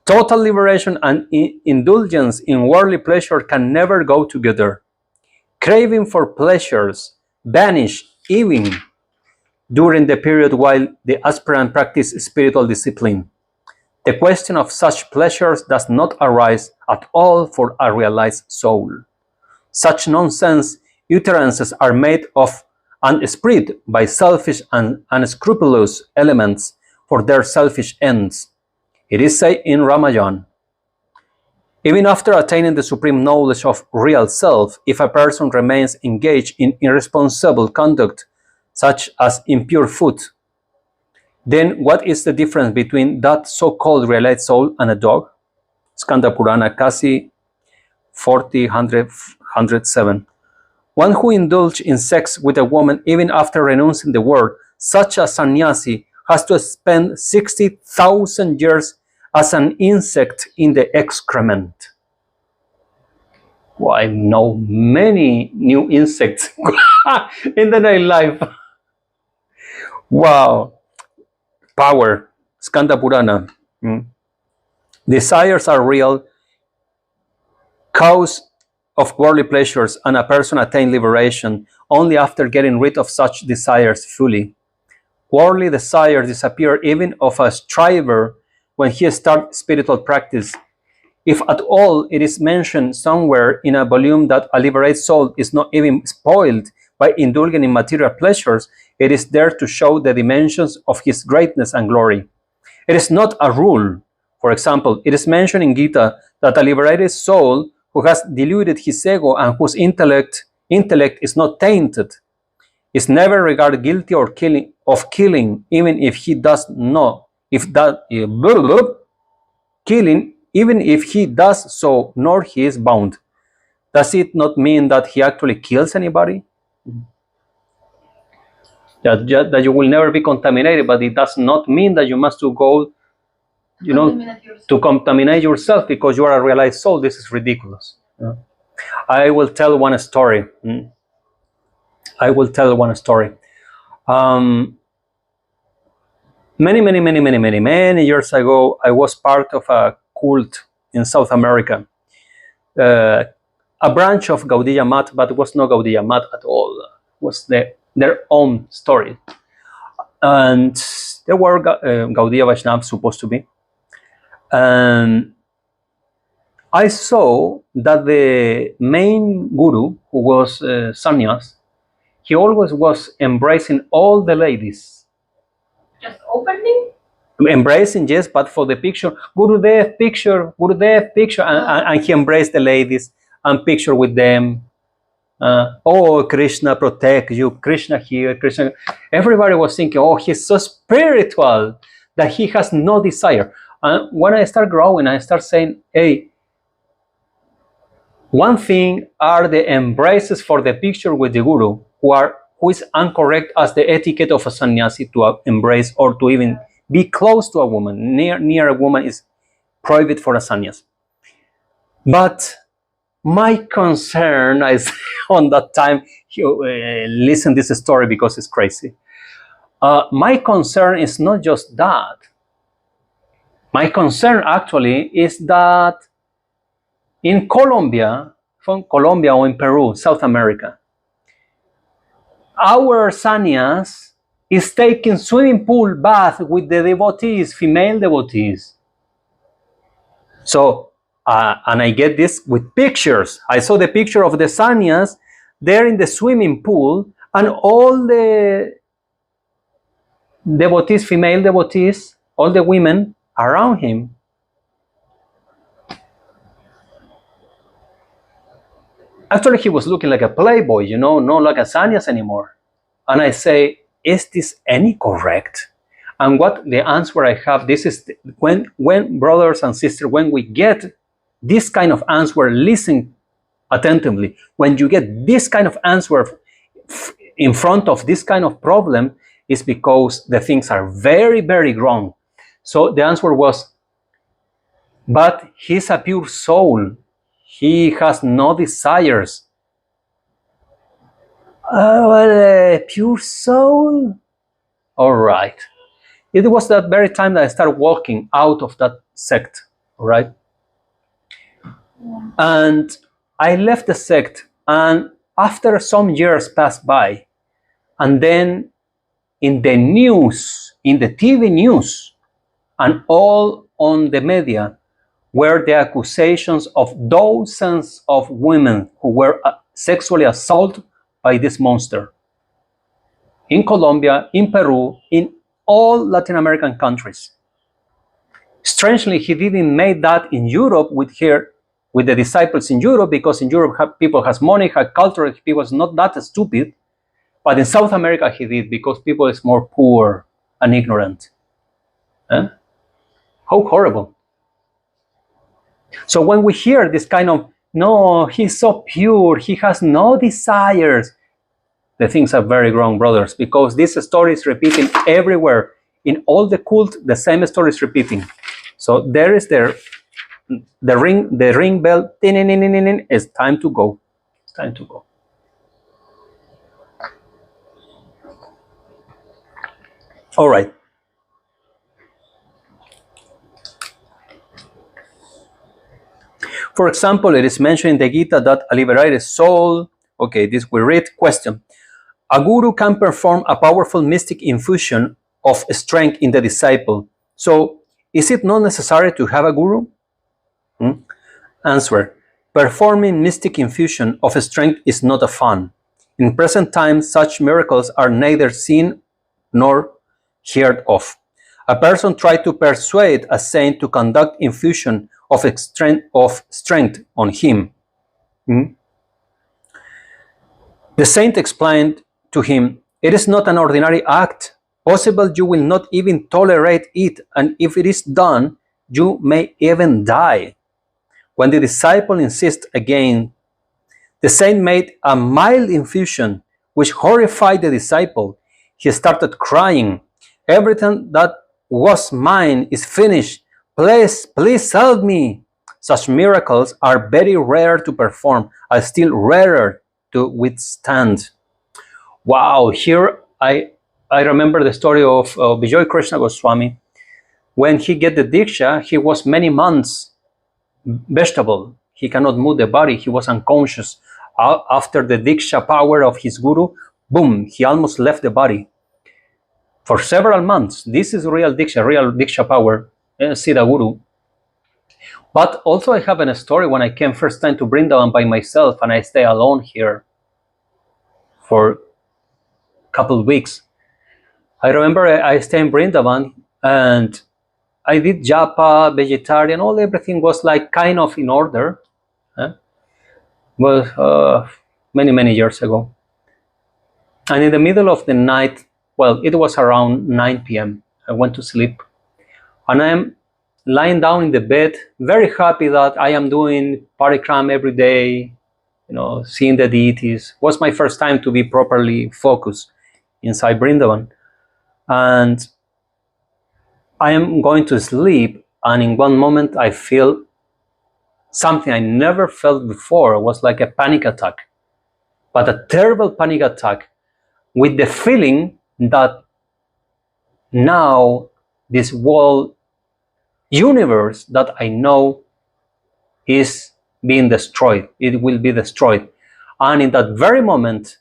Total liberation and indulgence in worldly pleasure can never go together. Craving for pleasures vanish even during the period while the aspirant practices spiritual discipline. The question of such pleasures does not arise at all for a realized soul. Such nonsense utterances are made of and spread by selfish and unscrupulous elements for their selfish ends. It is said in Ramayana, even after attaining the supreme knowledge of real self, if a person remains engaged in irresponsible conduct, such as impure food, then what is the difference between that so-called realized soul and a dog? Skanda Purana, Kasi 40:107. One who indulges in sex with a woman even after renouncing the world, such as sannyasi, has to spend 60,000 years as an insect in the excrement. Well, I know many new insects in the nightlife. Wow. Power. Skanda Purana. Desires are real cause of worldly pleasures, and a person attains liberation only after getting rid of such desires fully. Worldly desires disappear even of a striver when he starts spiritual practice. If at all it is mentioned somewhere in a volume that a liberated soul is not even spoiled by indulging in material pleasures, it is there to show the dimensions of his greatness and glory. It is not a rule. For example, it is mentioned in Gita that a liberated soul who has diluted his ego and whose intellect is not tainted is never regarded guilty of killing, even if he does not, killing, even if he does so, nor he is bound. Does it not mean that he actually kills anybody? That you will never be contaminated, but it does not mean that you must go, to contaminate yourself because you are a realized soul. This is ridiculous. I will tell one story. Many years ago, I was part of a cult in South America, a branch of Gaudiya Mat, but it was not Gaudiya Mat at all. It was their own story. And there were Gaudiya Vaishnavas supposed to be. And I saw that the main guru, who was sannyas, he always was embracing all the ladies. Just openly? Embracing, yes, but for the picture, Gurudev picture, and he embraced the ladies and picture with them. Oh, Krishna protect you, Krishna here, Krishna. Everybody was thinking, oh, he's so spiritual that he has no desire. And when I start growing, I start saying, hey, one thing are the embraces for the picture with the guru, who is incorrect as the etiquette of a sannyasi to embrace or to even be close to a woman. Near a woman is prohibited for a sannyas. But my concern is on that time, listen this story because it's crazy. My concern is not just that. My concern actually is that in Colombia or in Peru, South America, our sannyas is taking swimming pool bath with the devotees, female devotees. So, and I get this with pictures. I saw the picture of the sannyas there in the swimming pool, and all the devotees, female devotees, all the women around him. Actually, he was looking like a playboy, you know, not like a sannyas anymore. And I say, is this any correct? And what the answer I have, this is when brothers and sisters, when we get this kind of answer, listen attentively. When you get this kind of answer in front of this kind of problem, is because the things are very, very wrong. So the answer was, but he's a pure soul. He has no desires. Well, pure soul? All right. It was that very time that I started walking out of that sect, right? And I left the sect, and after some years passed by, and then in the news, in the TV news, and all on the media, were the accusations of dozens of women who were sexually assaulted by this monster. In Colombia, in Peru, in all Latin American countries. Strangely, he didn't make that in Europe with the disciples in Europe, because in Europe people has money, have culture, people is not that stupid. But in South America he did, because people is more poor and ignorant. How horrible. So when we hear this kind of, no, he's so pure, he has no desires, the things are very wrong, brothers, because this story is repeating everywhere. In all the cult, the same story is repeating. So there is the ring bell. It's time to go. It's time to go. All right. For example, it is mentioned in the Gita that a liberated soul. Okay, this we read. Question: a guru can perform a powerful mystic infusion of strength in the disciple. So, is it not necessary to have a guru? Answer: performing mystic infusion of strength is not a fun. In present times, such miracles are neither seen nor heard of. A person tried to persuade a saint to conduct infusion of strength on him. The saint explained to him, it is not an ordinary act. Possible you will not even tolerate it, and if it is done, you may even die. When the disciple insists again, the saint made a mild infusion which horrified the disciple. He started crying. Everything that was mine is finished. Please help me. Such miracles are very rare to perform, are still rarer to withstand. Wow, here I remember the story of Vijay Krishna Goswami. When he get the Diksha, he was many months vegetable. He cannot move the body. He was unconscious. After the Diksha power of his guru, boom, he almost left the body. For several months. This is real Diksha power, Siddha Guru. But also I have a story when I came first time to Vrindavan by myself, and I stay alone here for a couple of weeks. I remember I stayed in Vrindavan, and I did japa, vegetarian, everything was like kind of in order. Well, many years ago. And in the middle of the night, well, it was around 9 p.m. I went to sleep, and I am lying down in the bed, very happy that I am doing parikram every day, seeing the deities. It was my first time to be properly focused inside Vrindavan. And I am going to sleep, and in one moment I feel something I never felt before. It was like a panic attack, but a terrible panic attack, with the feeling that now this whole universe that I know is being destroyed. It will be destroyed. And in that very moment,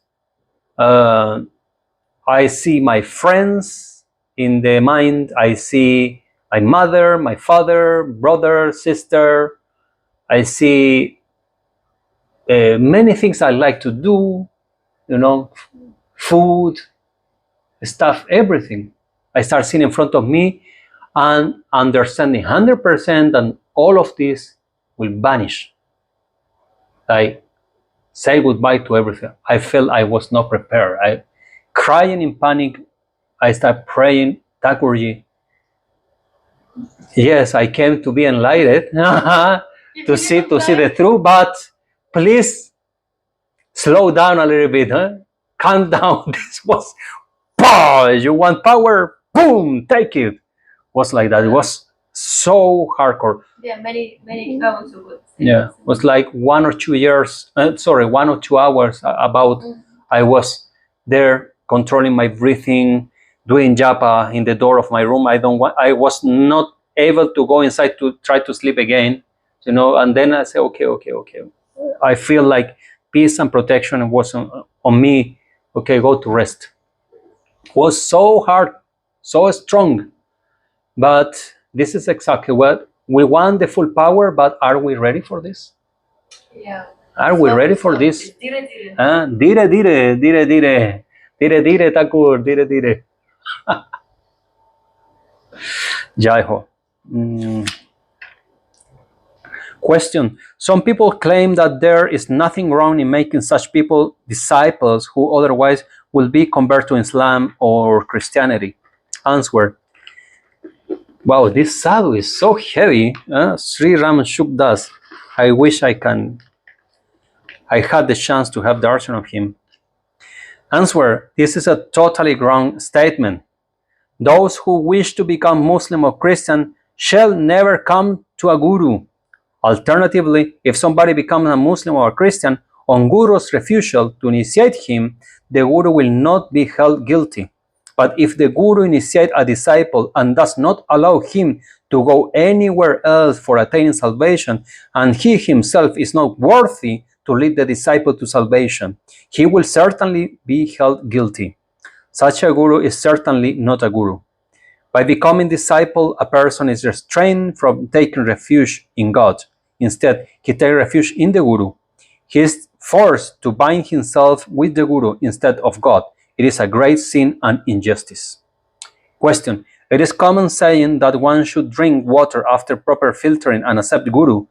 I see my friends in the mind. I see my mother, my father, brother, sister. I see many things I like to do, food, stuff, everything. I start seeing in front of me and understanding 100% and all of this will vanish. I say goodbye to everything. I felt I was not prepared. I crying in panic. I start praying, Thakurji. Yes, I came to be enlightened to see the truth, but please slow down a little bit, huh? Calm down. This was power. You want power? Boom, take it. Was like that. It was so hardcore. Yeah, many hours ago. Yeah, it was like 1 or 2 years. 1 or 2 hours. About I was there controlling my breathing, doing japa in the door of my room. I was not able to go inside to try to sleep again, And then I say, okay. I feel like peace and protection was on me. Okay, go to rest. It was so hard, so strong. But this is exactly what we want, the full power, but are we ready for this? Yeah. Are we ready for this? Dire. Dire, Thakur, dire. Jai Ho. Question. Some people claim that there is nothing wrong in making such people disciples who otherwise will be converted to Islam or Christianity. Answer. Wow, this sadhu is so heavy. Sri Ram Shukdas. I wish I had the chance to have darshan of him. Answer. This is a totally wrong statement. Those who wish to become Muslim or Christian shall never come to a guru. Alternatively, if somebody becomes a Muslim or a Christian, on guru's refusal to initiate him, the guru will not be held guilty. But if the guru initiates a disciple and does not allow him to go anywhere else for attaining salvation, and he himself is not worthy to lead the disciple to salvation, he will certainly be held guilty. Such a guru is certainly not a guru. By becoming disciple, a person is restrained from taking refuge in God. Instead, he takes refuge in the guru. He is forced to bind himself with the guru instead of God. It is a great sin and injustice. Question. It is common saying that one should drink water after proper filtering and accept guru.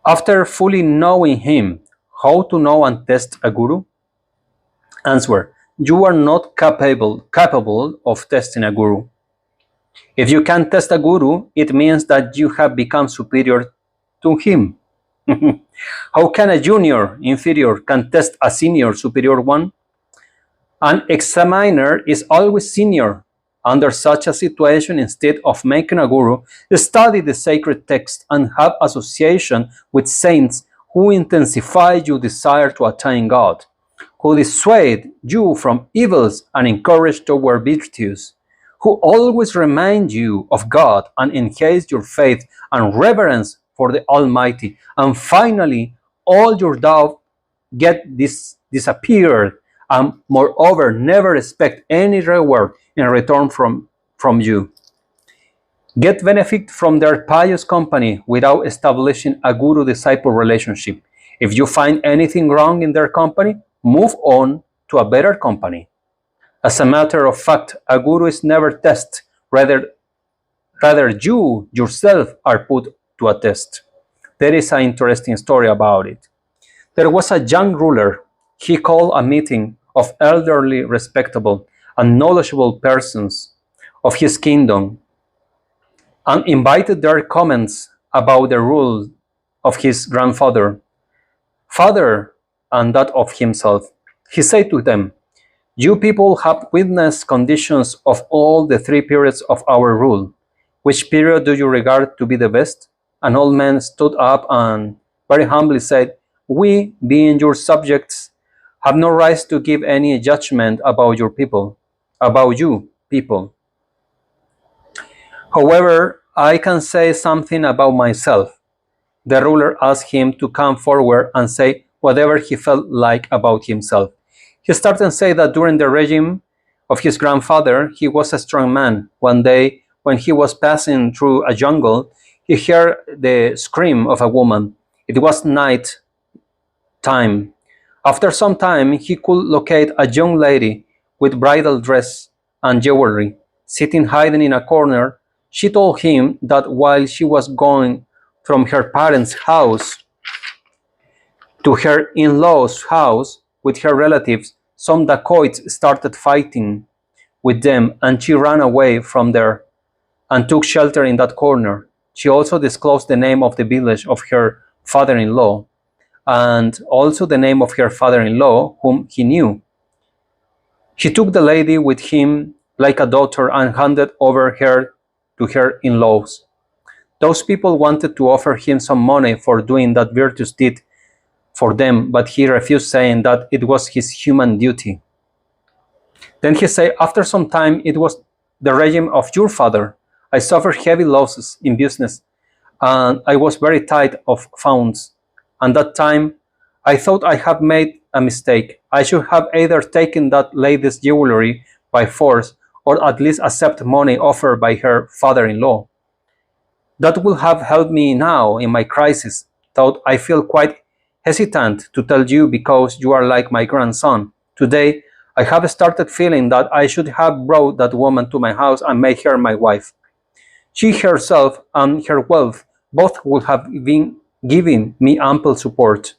After fully knowing him, how to know and test a guru? Answer. You are not capable of testing a guru. If you can test a guru, it means that you have become superior to him. How can a junior inferior can test a senior superior one? An examiner is always senior. Under such a situation, instead of making a guru, study the sacred text and have association with saints who intensify your desire to attain God, who dissuade you from evils and encourage toward virtues, who always remind you of God and enhance your faith and reverence for the Almighty. And finally, all your doubt disappeared, and moreover, never expect any reward in return from you. Get benefit from their pious company without establishing a guru-disciple relationship. If you find anything wrong in their company, move on to a better company. As a matter of fact, a guru is never tested. Rather, you yourself are put to a test. There is an interesting story about it. There was a young ruler. He called a meeting of elderly, respectable, and knowledgeable persons of his kingdom and invited their comments about the rule of his grandfather, father, and that of himself. He said to them, "You people have witnessed conditions of all the 3 periods of our rule. Which period do you regard to be the best?" An old man stood up and very humbly said, "We, being your subjects, have no right to give any judgment about you people. However, I can say something about myself." The ruler asked him to come forward and say whatever he felt like about himself. He started to say that during the regime of his grandfather, he was a strong man. One day, when he was passing through a jungle, he heard the scream of a woman. It was night time. After some time, he could locate a young lady with bridal dress and jewelry. Sitting hidden in a corner, she told him that while she was going from her parents' house to her in-laws' house with her relatives, some dacoits started fighting with them, and she ran away from there and took shelter in that corner. She also disclosed the name of the village of her father-in-law, and also the name of her father-in-law, whom he knew. He took the lady with him like a daughter and handed over her to her in-laws. Those people wanted to offer him some money for doing that virtuous deed for them, but he refused, saying that it was his human duty. Then he said, after some time, it was the regime of your father. I suffered heavy losses in business, and I was very tight of funds. And that time, I thought I had made a mistake. I should have either taken that lady's jewelry by force, or at least accept money offered by her father-in-law. That would have helped me now in my crisis, though I feel quite hesitant to tell you because you are like my grandson. Today, I have started feeling that I should have brought that woman to my house and made her my wife. She herself and her wealth both would have been giving me ample support.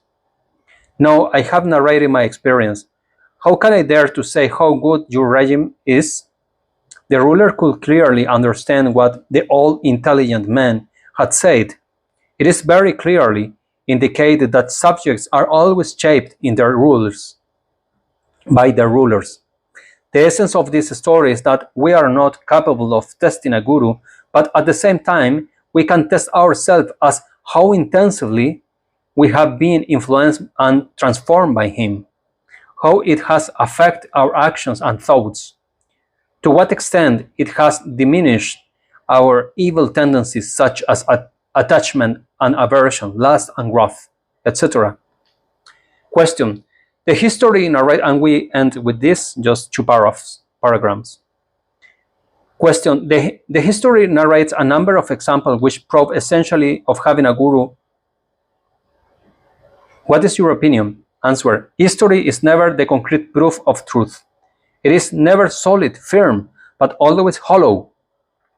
Now I have narrated my experience. How can I dare to say how good your regime is? The ruler could clearly understand what the old intelligent man had said. It is very clearly indicated that subjects are always shaped in their rulers by their rulers. The essence of this story is that we are not capable of testing a guru, but at the same time, we can test ourselves as how intensively we have been influenced and transformed by him, how it has affected our actions and thoughts, to what extent it has diminished our evil tendencies such as attachment and aversion, lust and wrath, etc. Question. The history narrate, and we end with this, just two paragraphs. Question. The history narrates a number of examples which prove essentially of having a guru. What is your opinion? Answer. History is never the concrete proof of truth. It is never solid, firm, but always hollow,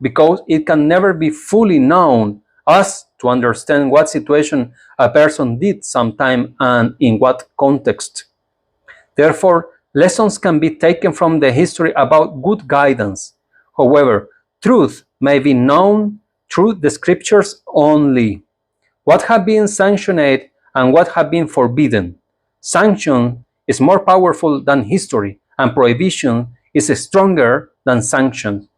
because it can never be fully known as to understand what situation a person did sometime and in what context. Therefore, lessons can be taken from the history about good guidance. However, truth may be known through the scriptures only. What have been sanctioned and what have been forbidden. Sanction is more powerful than history, and prohibition is stronger than sanction.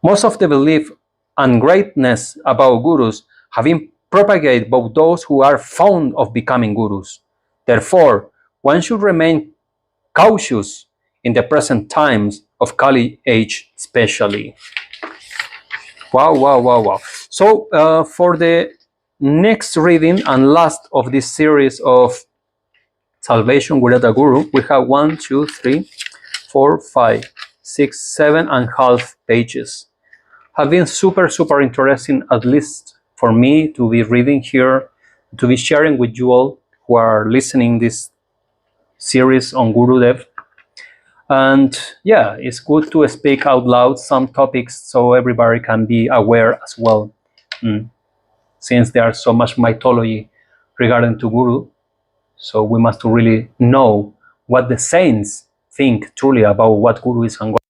Most of the belief and greatness about gurus have been propagated by those who are fond of becoming gurus. Therefore, one should remain cautious in the present times of Kali age especially. Wow, wow, wow, wow. So for the next reading and last of this series of Salvation without a Guru, we have 1, 2, 3, 4, 5, 6, 7.5 pages. Have been super interesting, at least for me, to be reading here, to be sharing with you all who are listening this series on Gurudev. And yeah, it's good to speak out loud some topics so everybody can be aware as well. Since there's so much mythology regarding to Guru, so we must really know what the saints think truly about what Guru is and what